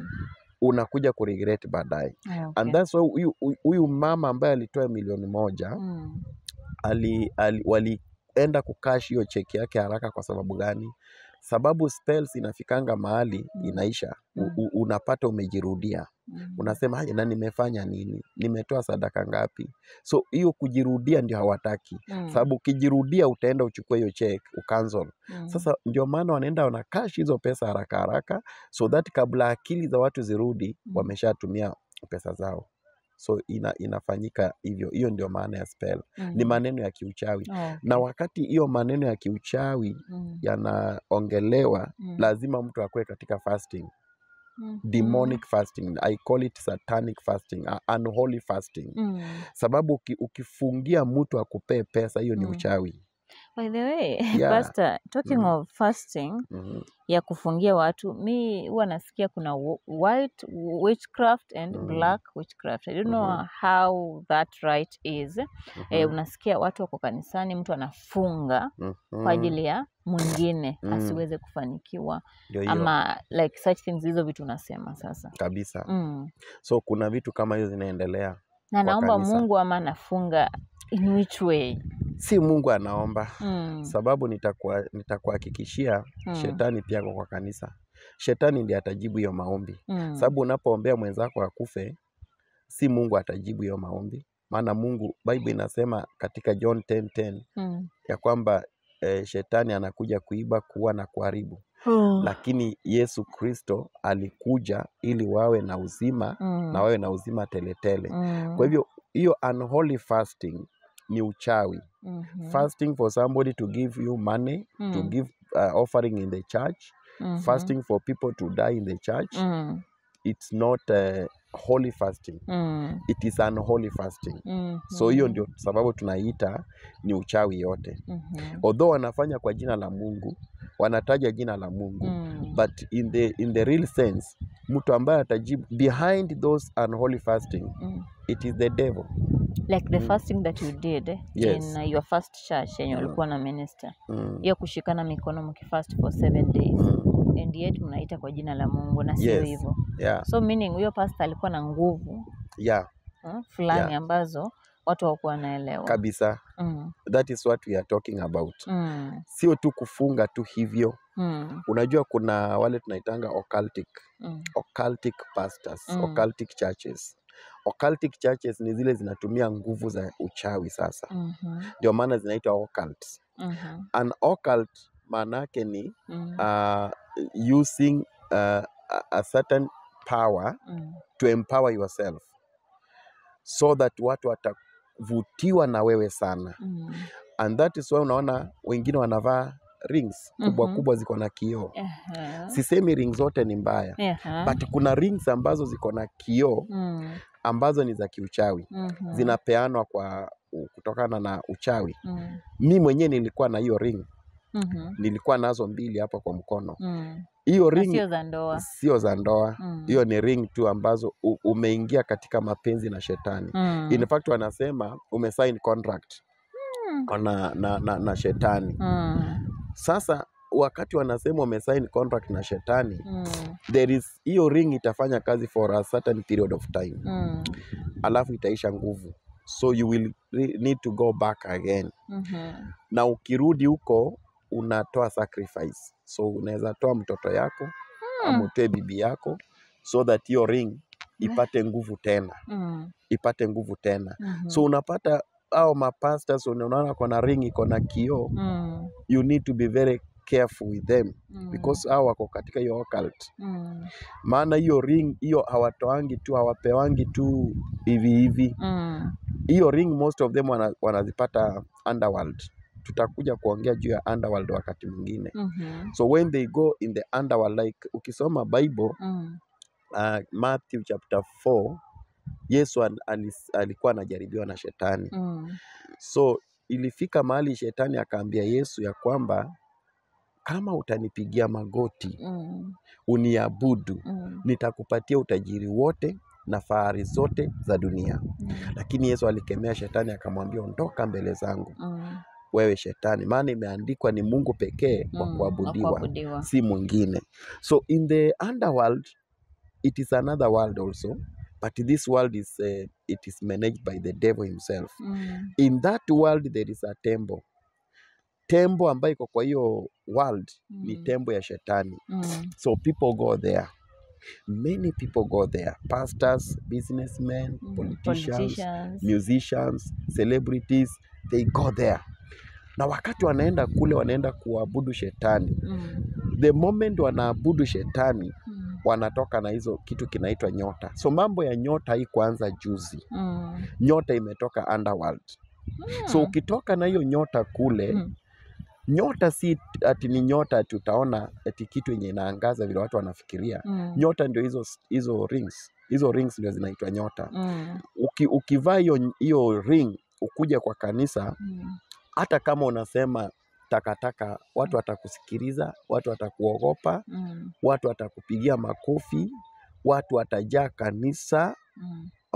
Speaker 2: Unakuja kuregret baadaye. And that's why huyu mama ambaye alitoa milioni 1 walienda kukash hiyo cheki yake haraka. Kwa sababu gani? Sababu spells inafikanga mahali inaisha. Unapata umejirudia. Unasema na nimefanya nini? Nimetoa sadaka ngapi? So hiyo kujirudia ndio hawataki. Sababu ukijirudia utaenda uchukue hiyo check, ucancel. Sasa ndio maana wanaenda wanakash hizo pesa haraka haraka, so that kabla akili za watu zirudi wameshatumia pesa zao. So inafanyika hivyo. Hiyo ndio maana ya spell. Ni maneno ya kiuchawi. Na wakati hiyo maneno ya kiuchawi yanaongelewa, lazima mtu akue katika fasting. Demonic fasting. I call it satanic fasting, unholy fasting. Sababu ukifungia mtu akupee pesa, hiyo ni uchawi.
Speaker 1: By the way, Pastor, talking of fasting, ya kufungia watu, mi huwa nasikia kuna white witchcraft and black witchcraft. I don't know how that right is. Unasikia watu wako kanisani, mtu anafunga kwa ajili ya mwingine asiweze kufanikiwa. Ama like such things, hizo vitu unasema sasa.
Speaker 2: Kabisa. So kuna vitu kama hizo zinaendelea.
Speaker 1: Na naomba Mungu ama anafunga in which way?
Speaker 2: Si Mungu anaomba. Sababu nitakuhakikishia shetani pia kwa kanisa. Shetani ndiye atajibu hiyo maombi. Sababu unapoombea mwenzako akufe, si Mungu atajibu hiyo maombi. Maana Mungu, Bible inasema katika John 10:10 ya kwamba shetani anakuja kuiba, kuua na kuharibu. Lakini Yesu Kristo alikuja ili wawe na uzima na wawe na uzima teletele. Kwa hivyo hiyo unholy fasting ni uchawi. Fasting for somebody to give you money, to give offering in the church, fasting for people to die in the church, it's not holy fasting. It is unholy fasting. So hiyo ndio sababu tunaita ni uchawi yote. Although wanafanya kwa jina la Mungu, wanataja jina la Mungu, but in the real sense, mtu ambaye atajibu behind those unholy fasting, it is the devil.
Speaker 1: Like the fasting that you did in your first church yenye ulikuwa na minister. Hiyo kushikana mikono mkifast for 7 days. And yet mnaita kwa jina la Mungu na sio hivyo. So meaning huyo pastor alikuwa na nguvu fulani ambazo watu hawakuwa wanaelewa. Kabisa.
Speaker 2: That is what we are talking about. Sio tu kufunga tu hivyo. Unajua kuna wale tunaitanga occultic pastors, occultic churches. Occultic churches ni zile zinatumia nguvu za uchawi sasa. Ndio maana zinaitwa occult. An occult maana yake ni using a certain power to empower yourself, so that watu watavutiwa na wewe sana. And that is why unaona wengine wanavaa rings kubwa kubwa ziko na kioo. Sisemi rings zote ni mbaya, but kuna rings ambazo ziko na kioo ambazo ni za kiuchawi. Zinapeanwa kutokana na uchawi. Mi mwenyewe nilikuwa na hiyo ring. Nilikuwa nazo 2 hapa kwa mkono. Hiyo ring sio za ndoa. Hiyo ni ring tu ambazo umeingia katika mapenzi na shetani. In fact wanasema umesign contract na shetani. Sasa wakati wanasema umesign contract na shetani, hiyo ring itafanya kazi for a certain period of time. Alafu itaisha nguvu. So you will need to go back again. Na ukirudi huko unatoa sacrifice. So unaweza toa mtoto yako ama utoe bibi yako, so that hiyo ring ipate nguvu tena. Ipate nguvu tena. So unapata hao mapastors unaona kuna ring iko na kioo. You need to be very careful with them, because hao wako katika hiyo occult. Maana hiyo ring hiyo hawatoangi tu, hawapewangi tu hivi. Hiyo ring most of them wanazipata underworld. Tutakuja kuongea juu ya underworld wakati mwingine. So when they go in the underworld, like ukisoma Bible, Matthew chapter 4, Yesu alikuwa anajaribiwa na shetani. So ilifika mahali shetani akaambia Yesu ya kwamba kama utanipigia magoti uniabudu, nitakupatia utajiri wote na fahari zote za dunia. Lakini Yesu alikemea shetani akamwambia, ondoka mbele zangu wewe shetani, maana imeandikwa ni Mungu pekee wa kuabudiwa, si mwingine. So in the underworld, it is another world also, but this world is it is managed by the devil himself. In that world there is a temple. Temple ambayo iko kwa hiyo world ni temple ya shetani. So people go there. Many people go there. Pastors, businessmen, politicians, musicians, celebrities, they go there. Na wakati wanaenda kule, wanaenda kuabudu shetani. The moment wanaabudu shetani, wanatoka na hizo kitu kinaitwa nyota. So mambo ya nyota hii kuanza juzi. Nyota imetoka underworld. So ukitoka na hiyo nyota kule, nyota si ati ni nyota tutaona ati kitu yenye inaangaza vile watu wanafikiria. Nyota ndio hizo rings. Hizo rings ndio zinaitwa nyota. Ukivaa hiyo ring ukuja kwa kanisa, hata kama unasema takataka, watu watakusikiliza, watu watakuogopa, watu watakupigia makofi, watu watajaa kanisa,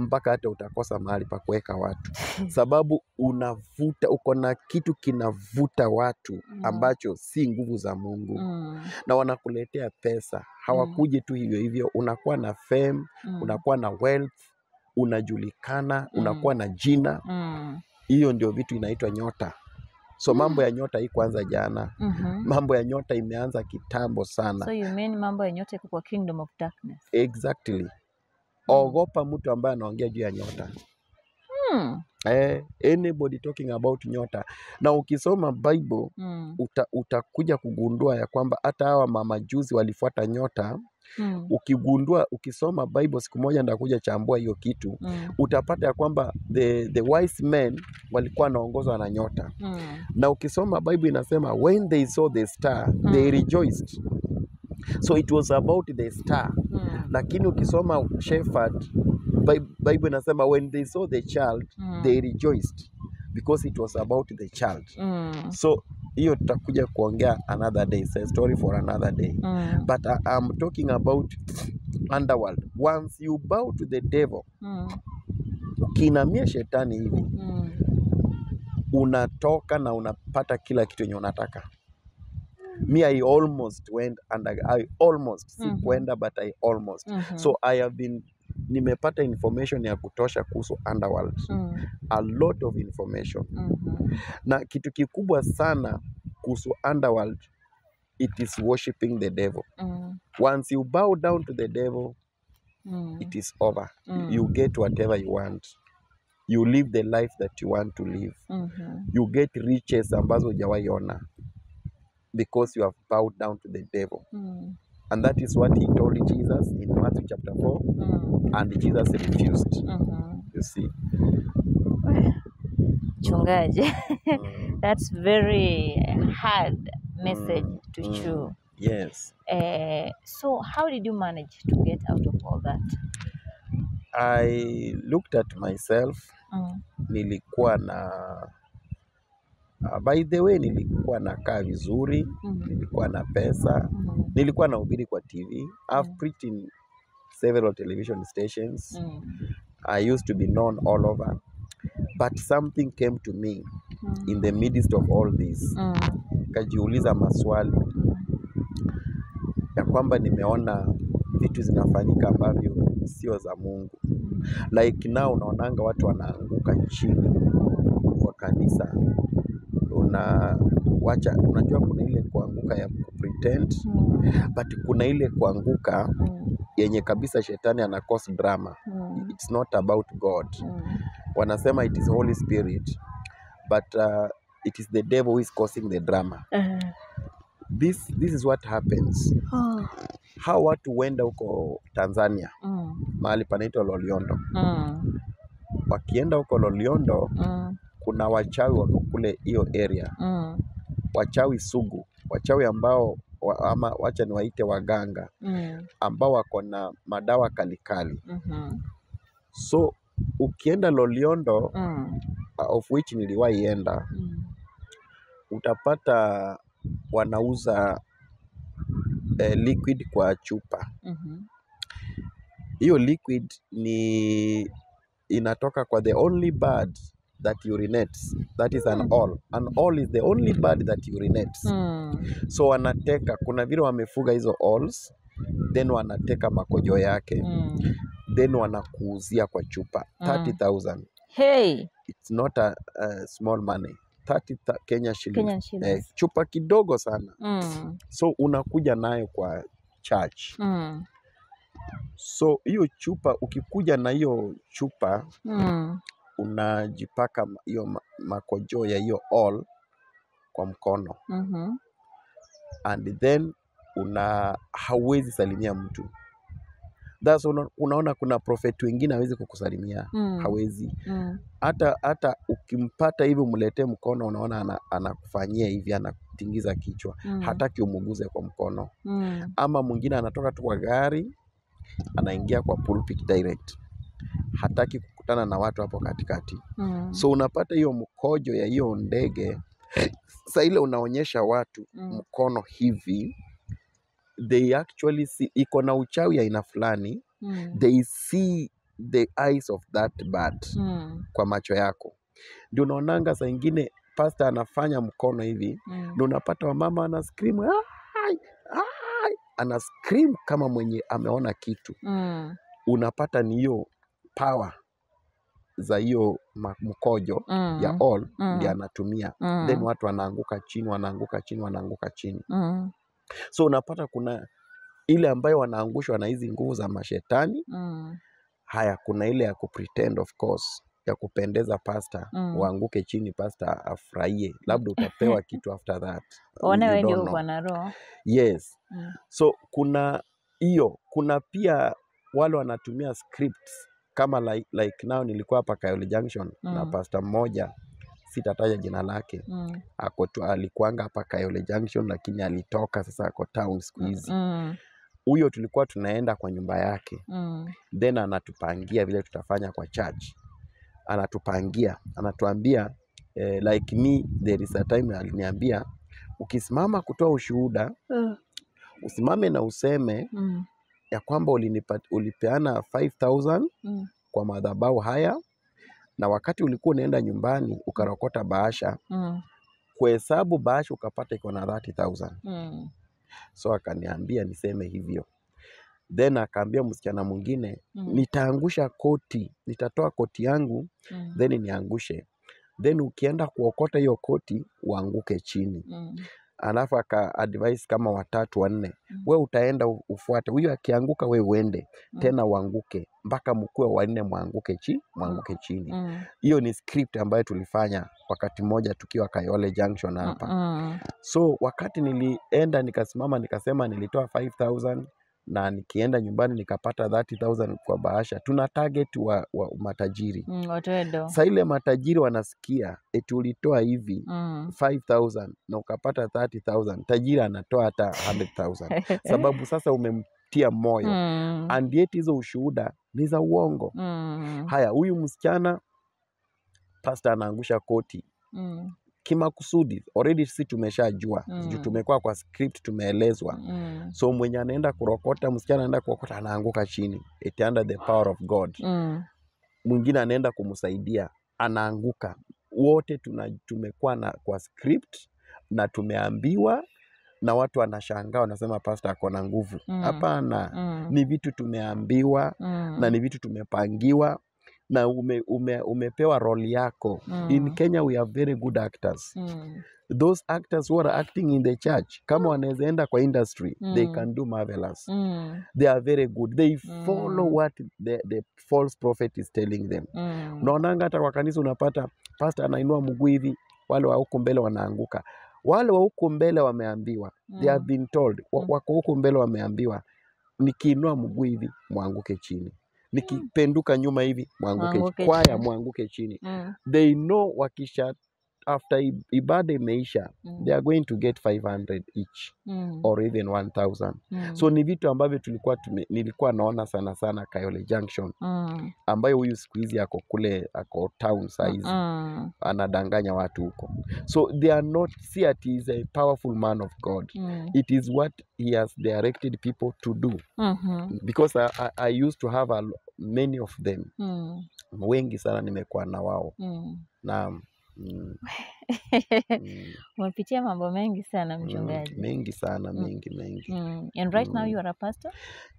Speaker 2: mpaka hata utakosa mahali pa kuweka watu. Sababu unavuta, uko na kitu kinavuta watu ambacho si nguvu za Mungu. Na wanakuletea pesa. Hawakuji tu hivyo hivyo, unakuwa na fame, unakuwa na wealth, unajulikana, unakuwa na jina. Hiyo ndio vitu inaitwa nyota. So mambo ya nyota hii kwanza jana. Mambo ya nyota imeanza kitambo sana.
Speaker 1: So you mean mambo ya nyota iko kwa kingdom of darkness?
Speaker 2: Exactly. Ogopa mtu ambaye anaongea juu ya nyota. Anybody talking about nyota. Na ukisoma Bible, utakuja kugundua ya kwamba hata hawa mamajuzi walifuata nyota. Ukigundua, ukisoma Bible siku moja ndakuja chambua hiyo kitu, utapata ya kwamba the wise men walikuwa wanaongozwa na nyota. Na ukisoma Bible inasema when they saw the star, they rejoiced. So it was about the star. Lakini ukisoma Shepherd, Bible inasema when they saw the child, they rejoiced because it was about the child. So hiyo tutakuja kuongea another day. It's a story for another day. But I'm talking about underworld. Once you bow to the devil, ukiinamia shetani hivi, unatoka na unapata kila kitu yenye unataka. Me, I almost went and I almost sikuenda, but I almost. So I have been, nimepata information ya kutosha kuhusu underworld. A lot of information. Na kitu kikubwa sana kuhusu underworld, it is worshiping the devil. Once you bow down to the devil, it is over. You get whatever you want. You live the life that you want to live. You get riches ambazo hujawahi ona, because you have bowed down to the devil. And that is what he told Jesus in Matthew chapter 4. And Jesus refused. You see.
Speaker 1: Chungaji. That's very hard message to chew.
Speaker 2: Yes.
Speaker 1: So how did you manage to get out of all that?
Speaker 2: I looked at myself. Nilikuwa na by the way, nilikuwa nakaa vizuri, nilikuwa na pesa, nilikuwa nahubiri kwa TV. I've preached in several television stations. I used to be known all over. But something came to me in the midst of all this. Kajiuliza maswali ya kwamba nimeona vitu zinafanyika ambavyo sio za Mungu. Like now unaonanga watu wanaanguka chini kwa kanisa. Unajua kuna ile kuanguka ya pretend, but kuna ile kuanguka yenye kabisa shetani ana cause drama. It's not about God. Wanasema it is Holy Spirit, but it is the devil who is causing the drama. This is what happens. How watu wenda huko Tanzania, mahali panaitwa Loliondo. Wakienda huko Loliondo, kuna wachawi wako kule hiyo area. Wachawi sugu, wachawi ambao ama wacha niwaite waganga, ambao wako na madawa kalikali. So ukienda Loliondo, of which niliwahi enda, utapata wanauza liquid kwa chupa. Hiyo liquid ni inatoka kwa the only bird that urinates, that is an owl. An owl is the only bird that urinates. So wanateka, kuna vile wamefuga hizo owls, then wanateka makojo yake, then wanakuuzia kwa chupa 30,000.
Speaker 1: Hey,
Speaker 2: It's not a small money. 30 Kenya shillings.
Speaker 1: Kenyan shillings.
Speaker 2: Chupa kidogo sana. So unakuja nayo kwa church. So hiyo chupa, ukikuja na hiyo chupa, unajipaka hiyo makojo ya hiyo owl kwa mkono. And then hauwezi salimia mtu. That's unaona kuna prophet wengine hawezi kukusalimia. Hawezi. Hata ukimpata hivi umletee mkono, unaona anakufanyia hivi, anatingiza kichwa. Hataki umuguze kwa mkono. Ama mwingine anatoka tu kwa gari, anaingia kwa pulpit direct. Hataki kukutana na watu hapo katikati. So unapata hiyo mkojo ya hiyo ndege, sasa ile unaonyesha watu mkono hivi, they actually see, iko na uchawi ya aina fulani. They see the eyes of that bird kwa macho yako. Ndio unaonanga saa ingine pastor anafanya mkono hivi, ndio unapata wamama ana scream, ana scream kama mwenye ameona kitu. Unapata ni hiyo power za hiyo mkojo ya all ndio anatumia. Then watu wanaanguka chini. So unapata kuna ile ambayo wanaangushwa na hizi nguvu za mashetani. Haya, kuna ile ya kupretend, of course, ya kupendeza pastor. Waanguke chini, pastor afurahie, labda utapewa kitu after that.
Speaker 1: Wewe ndio bwana roho.
Speaker 2: Yes. So kuna hiyo, kuna pia wale wanatumia scripts kama like now nilikuwa hapa Kayole Junction na pastor mmoja, sitataja jina lake. Alikuanga hapa Kayole Junction, lakini alitoka sasa ako town siku hizi. Huyo tulikuwa tunaenda kwa nyumba yake. Then anatupangia vile tutafanya kwa church. Anatuambia like me, there is a time aliniambia, ukisimama kutoa ushuhuda, usimame na useme ya kwamba ulipeana 5,000 kwa madhabahu haya, na wakati ulikuwa unaenda nyumbani ukarokota bahasha, kuhesabu bahasha ukapata iko na 30,000. So akaniambia niseme hivyo. Then akaambia msichana mwingine, nitaangusha koti, nitatoa koti yangu, then niangushe. Then ukienda kuokota hiyo koti, uanguke chini. Alafu aka-advise kama 3, 4. Wewe utaenda ufuate. Huyo akianguka wewe uende. Tena uanguke. Mpaka mkue 4 muanguke chini. Hiyo ni script ambayo tulifanya wakati mmoja tukiwa Kayole Junction hapa. So wakati nilienda nikasimama nikasema nilitoa 5,000 na nikienda nyumbani nikapata 30,000 kwa bahasha. Tuna target wa matajiri. Sasa ile matajiri wanasikia eti ulitoa hivi 5,000 na ukapata 30,000. Tajiri anatoa hata 100,000. Sababu sasa umemtia moyo. And yet hizo ushuhuda ni za uongo. Haya, huyu msichana pastor anaangusha koti. Kimakusudi, already sisi tumeshajua. Tumekuwa kwa script, tumeelezwa. So mwenye anaenda kurokota, msichana anaenda kurokota, anaanguka chini. It under the power of God. Mwingine anaenda kumsaidia, anaanguka. Wote tumekuwa kwa script na tumeambiwa, na watu wanashangaa wanasema pastor ako na nguvu. Hapana, ni vitu tumeambiwa na ni vitu tumepangiwa. Na umepewa role yako. In Kenya we have very good actors. Those actors who are acting in the church, kama wanaweza enda kwa industry, they can do marvelous. They are very good. They follow what the false prophet is telling them. Unaonanga hata kwa kanisa unapata pastor anainua mguu hivi, wale wa huko mbele wanaanguka. Wale wa huko mbele wameambiwa, they have been told, wako huko mbele wameambiwa, nikiinua mguu hivi muanguke chini. Nikipenduka nyuma hivi muanguke chini. Kwaya muanguke chini. They know after ibada imeisha, they are going to get 500 each or even 1000. So ni vitu ambavyo nilikuwa naona sana sana Kayole Junction, ambayo huyu siku hizi ako town size, anadanganya watu huko. So they are not, see that he is a powerful man of God. It is what he has directed people to do. Because I used to have many of them. Wengi sana nimekuwa na wao. Na
Speaker 1: umepitia mambo mengi sana mchungaji.
Speaker 2: Mengi sana, mengi.
Speaker 1: And right now you are a pastor?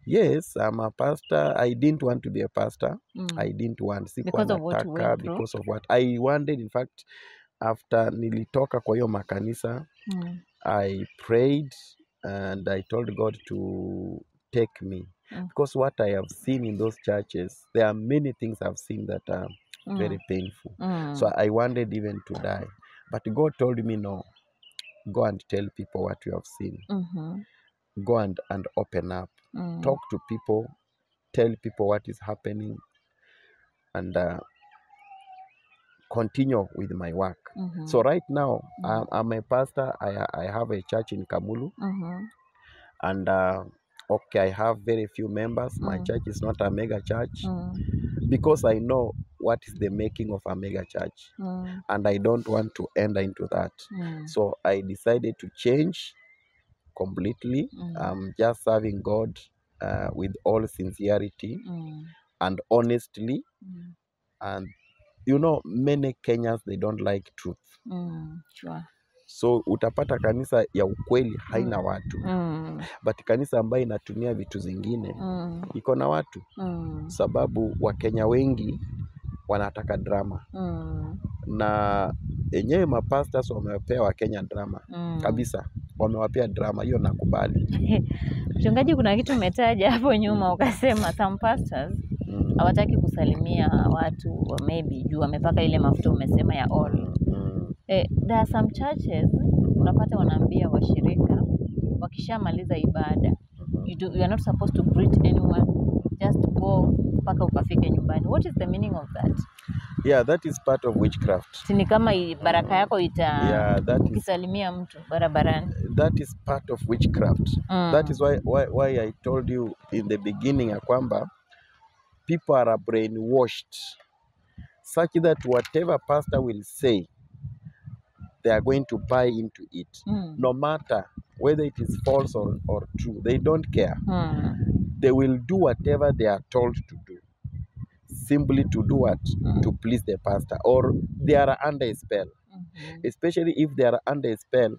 Speaker 2: Yes, I'm a pastor. I didn't want to be a pastor. I didn't want.
Speaker 1: Because of what you went through?
Speaker 2: Because of what I wanted. In fact, after nilitoka kwa hiyo makanisa, I prayed and I told God to take me. Because what I have seen in those churches, there are many things I've seen that are very painful. So I wanted even to die. But God told me, no, go and tell people what you have seen. Go and open up. Talk to people. Tell people what is happening. And continue with my work. So right now, I'm a pastor. I have a church in Kamulu. And okay, I have very few members. My church is not a mega church. Because I know what is the making of a mega church. And I don't want to enter into that. So I decided to change completely. I'm just serving God with all sincerity and honestly. And you know, many Kenyans, they don't like truth.
Speaker 1: Sure.
Speaker 2: So utapata kanisa ya ukweli haina watu. But kanisa ambayo inatumia vitu zingine iko na watu. Sababu Wakenya wengi wanataka drama. Na enyewe mapastors wamewapea Wakenya drama. Kabisa, wamewapea drama, hiyo nakubali.
Speaker 1: Mchungaji, kuna kitu umetaja hapo nyuma ukasema some pastors hawataki kusalimia watu, maybe juu wamepaka ile mafuta umesema ya oil. There are some churches unapata wanaambia washirika wakishamaliza ibada, you are not supposed to greet anyone, just go mpaka ukafike nyumbani. What is the meaning of that?
Speaker 2: Yeah, that is part of witchcraft.
Speaker 1: Sini kama baraka yako ukisalimia mtu barabarani.
Speaker 2: That is part of witchcraft. That is why I told you in the beginning ya kwamba people are brainwashed such that whatever pastor will say, they are going to buy into it. No matter whether it is false or true, they don't care. They will do whatever they are told to do, simply to do what? To please the pastor, or they are under a spell. Especially if they are under a spell,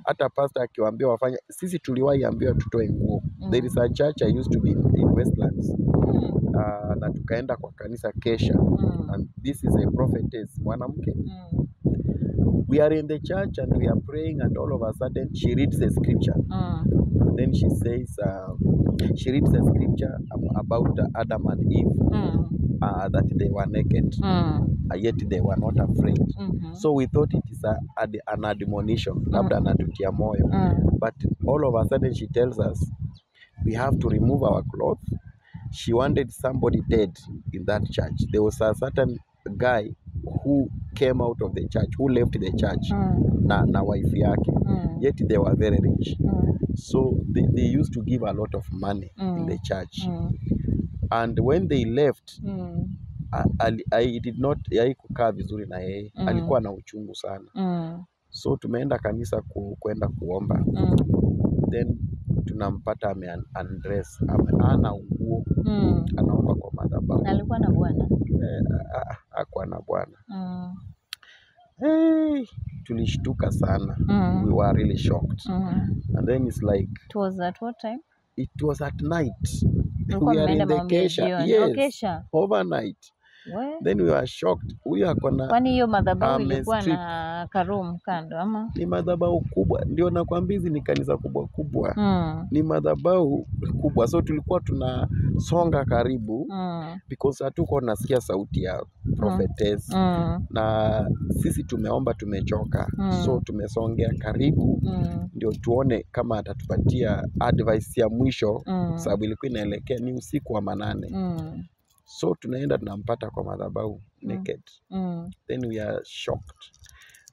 Speaker 2: hata pastor akiwaambia wafanya, sisi tuliwahi ambiwa tutoe nguo. There is a church I used to be in Westlands. Na tukaenda kwa kanisa Kesha. And this is a prophetess, mwanamke. We are in the church and we are praying, and all of a sudden she reads the scripture. Then she says, she reads the scripture about Adam and Eve, that they were naked, yet they were not afraid. So we thought it is an admonition, labda anatutia moyo. But all of a sudden she tells us we have to remove our clothes. She wanted somebody dead in that church. There was a certain guy who came out of the church, who left the church, na wife yake, yet they were very rich. So they used to give a lot of money in the church. And when they left, I did not, haikukaa vizuri na yeye, alikuwa na uchungu sana. So tumeenda kanisa kwenda kuomba. Then tunampata undress, ana nguo, anaomba kwa madhabahu.
Speaker 1: Alikuwa na bwana?
Speaker 2: Hakuwa na bwana. Hey, tulishtuka sana. We were really shocked. And then it's like,
Speaker 1: it was at what time?
Speaker 2: It was at night. We are in the Kesha. Yes, overnight.
Speaker 1: What?
Speaker 2: Then we were shocked. Huyu akona,
Speaker 1: kwani hiyo madhabahu ilikuwa na karoom kando ama?
Speaker 2: Ni madhabahu kubwa. Ndio nakwambia hizi ni kanisa kubwa. Ni madhabahu kubwa. So tulikuwa tunasonga karibu because hatuko nasikia sauti ya prophetess. Na sisi tumeomba, tumechoka. So tumesongea karibu ndio tuone kama atatupatia advice ya mwisho, sababu ilikuwa inaelekea ni usiku wa manane. So tunaenda tunampata kwa madhabahu naked. Then we are shocked.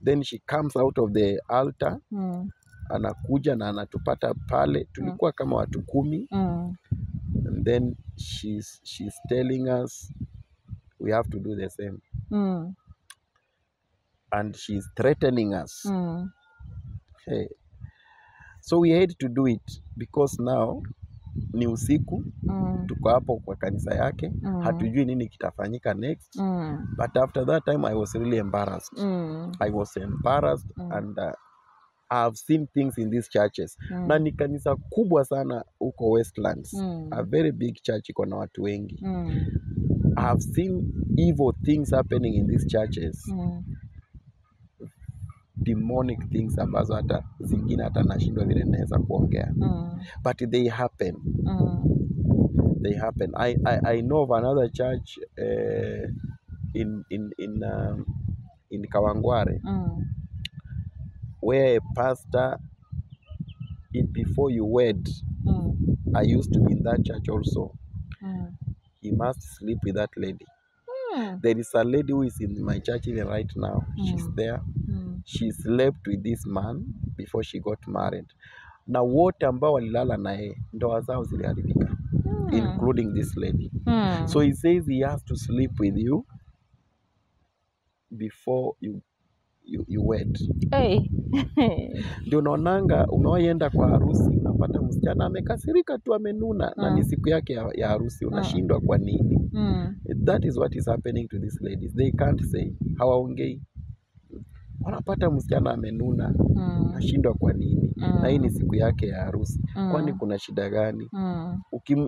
Speaker 2: Then she comes out of the altar. Anakuja na anatupata pale. Tulikuwa kama watu 10. And then she's telling us we have to do the same. And she's threatening us. Hey. So we had to do it because now ni usiku. Tuko hapo kwa kanisa yake. Hatujui nini kitafanyika next. But after that time I was really embarrassed. I was embarrassed and I've seen things in these churches. Na ni kanisa kubwa sana huko Westlands. A very big church iko na watu wengi. I've seen evil things happening in these churches. Demonic things ambazo hata zingine hata nashindwa vile naweza kuongea. But they happen. They happen. I know of another church in Kawangware where a pastor, before you wed, I used to be in that church also. He must sleep with that lady. There is a lady who is in my church even right now. She's there. She slept with this man before she got married. Na wote ambao walilala naye ndoa zao ziliharibika, including this lady. So he says he has to sleep with you before you wed.
Speaker 1: Hey.
Speaker 2: Ndio unaonanga unaoenda kwa harusi unapata msichana amekasirika tu, amenuna na ni siku yake ya harusi, unashindwa kwa nini? That is what is happening to these ladies. They can't say, hawaongei. Wanapata msichana amenuna, nashindwa kwa nini? Na hii ni siku yake ya harusi. Kwani kuna shida gani?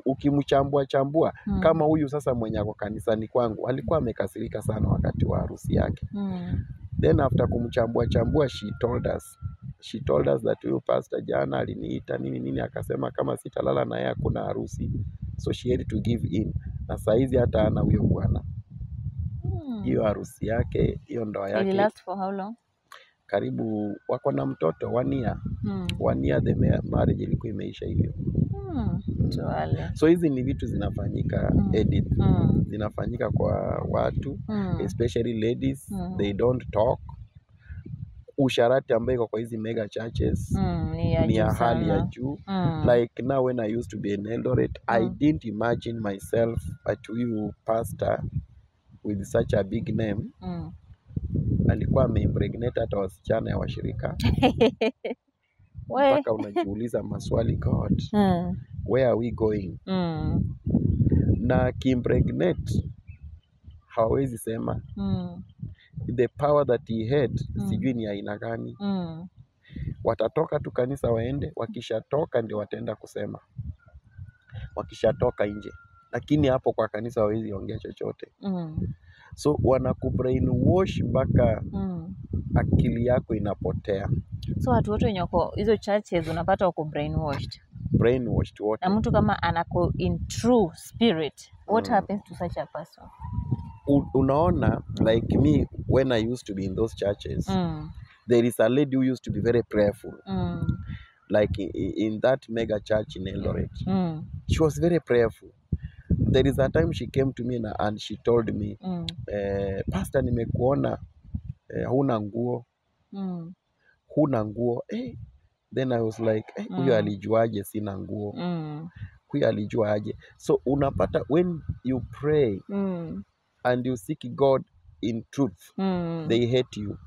Speaker 2: Ukimchambua chambua kama huyu sasa mwenye ako kanisani kwangu alikuwa amekasirika sana wakati wa harusi yake. Then after kumchambua chambua, she told us that huyu pastor jana aliniita nini akasema kama sitalala na yeye kuna harusi. So she had to give in. Na saizi hata ana huyo bwana. Hiyo harusi yake, hiyo ndoa yake.
Speaker 1: It last for how long?
Speaker 2: Karibu wako na mtoto 1 year. 1 year the marriage ilikuwa imeisha hivyo. So hizi ni vitu zinafanyika, Edith. Zinafanyika kwa watu, especially ladies. They don't talk. Usharati ambayo iko kwa hizi mega churches ni ya hali ya juu. Like now when I used to be in Eldoret, I didn't imagine myself at huyu pastor with such a big name. Alikuwa ameimpregnate hata wasichana ya washirika. Mpaka unajiuliza maswali, God, where are we going? Na kimpregnate hawezi sema. The power that he had, sijui ni aina gani. Watatoka tu kanisa waende, wakishatoka ndio wataenda kusema. Wakishatoka nje. Lakini hapo kwa kanisa hawezi ongea chochote. So wanakubrainwash mpaka akili yako inapotea.
Speaker 1: So watu wote wenye wako hizo churches unapata wako brainwashed
Speaker 2: wote.
Speaker 1: Na mtu kama anako in true spirit, what happens to such a person?
Speaker 2: Unaona, like me when I used to be in those churches, there is a lady who used to be very prayerful. Like in that mega church in Eldoret. She was very prayerful. There is a time she came to me and she told me, Pastor, nimekuona huna nguo. Huna nguo. Then I was like, huyo alijuaje sina nguo? Huyo alijuaje? So unapata when you pray and you seek God in truth, they hate you.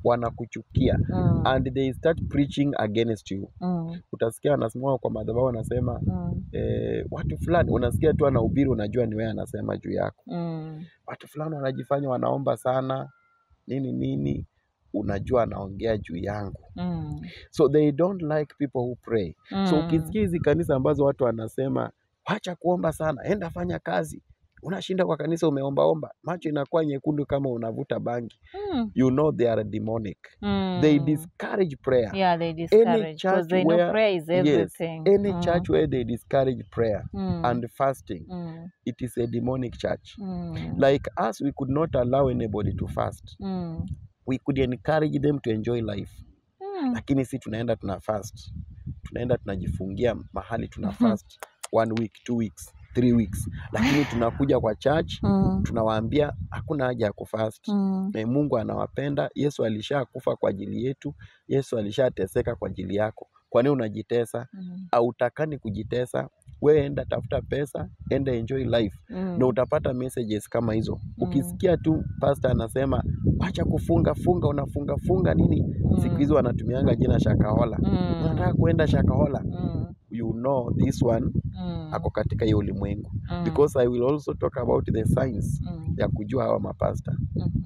Speaker 2: Wanakuchukia. And they start preaching against you. Utasikia anasimama kwa madhabahu anasema watu fulani, unasikia tu anahubiri, unajua ni wewe anasema juu yako. Watu fulani wanajifanya wanaomba sana nini, unajua anaongea juu yangu. So they don't like people who pray. So ukisikia hizi kanisa ambazo watu wanasema wacha kuomba sana, enda fanya kazi, unashinda kwa kanisa umeombaomba, macho inakuwa nyekundu kama unavuta bangi. You know they are demonic. They discourage prayer.
Speaker 1: Yeah, they discourage because they know prayer is everything.
Speaker 2: Yes, any church where they discourage prayer and fasting, it is a demonic church. Like us, we could not allow anybody to fast. We could encourage them to enjoy life. Lakini si tunaenda fast. Tunaenda tunajifungia mahali tuna fast 1 week, 2 weeks. 3 weeks. Lakini tunakuja kwa church, tunawaambia hakuna haja ya kufast. Mungu anawapenda, Yesu alishakufa kwa ajili yetu, Yesu alishateseka kwa ajili yako. Kwa nini unajitesa? Hautakani kujitesa. Wewe enda tafuta pesa, enda enjoy life. Na utapata messages kama hizo. Ukisikia tu pastor anasema acha kufunga unafunga nini? Siku hizo wanatumianga jina Shakahola. Unataka kuenda Shakahola? You know this one ako katika hiyo ulimwengu. Because I will also talk about the signs ya kujua hawa mapasta.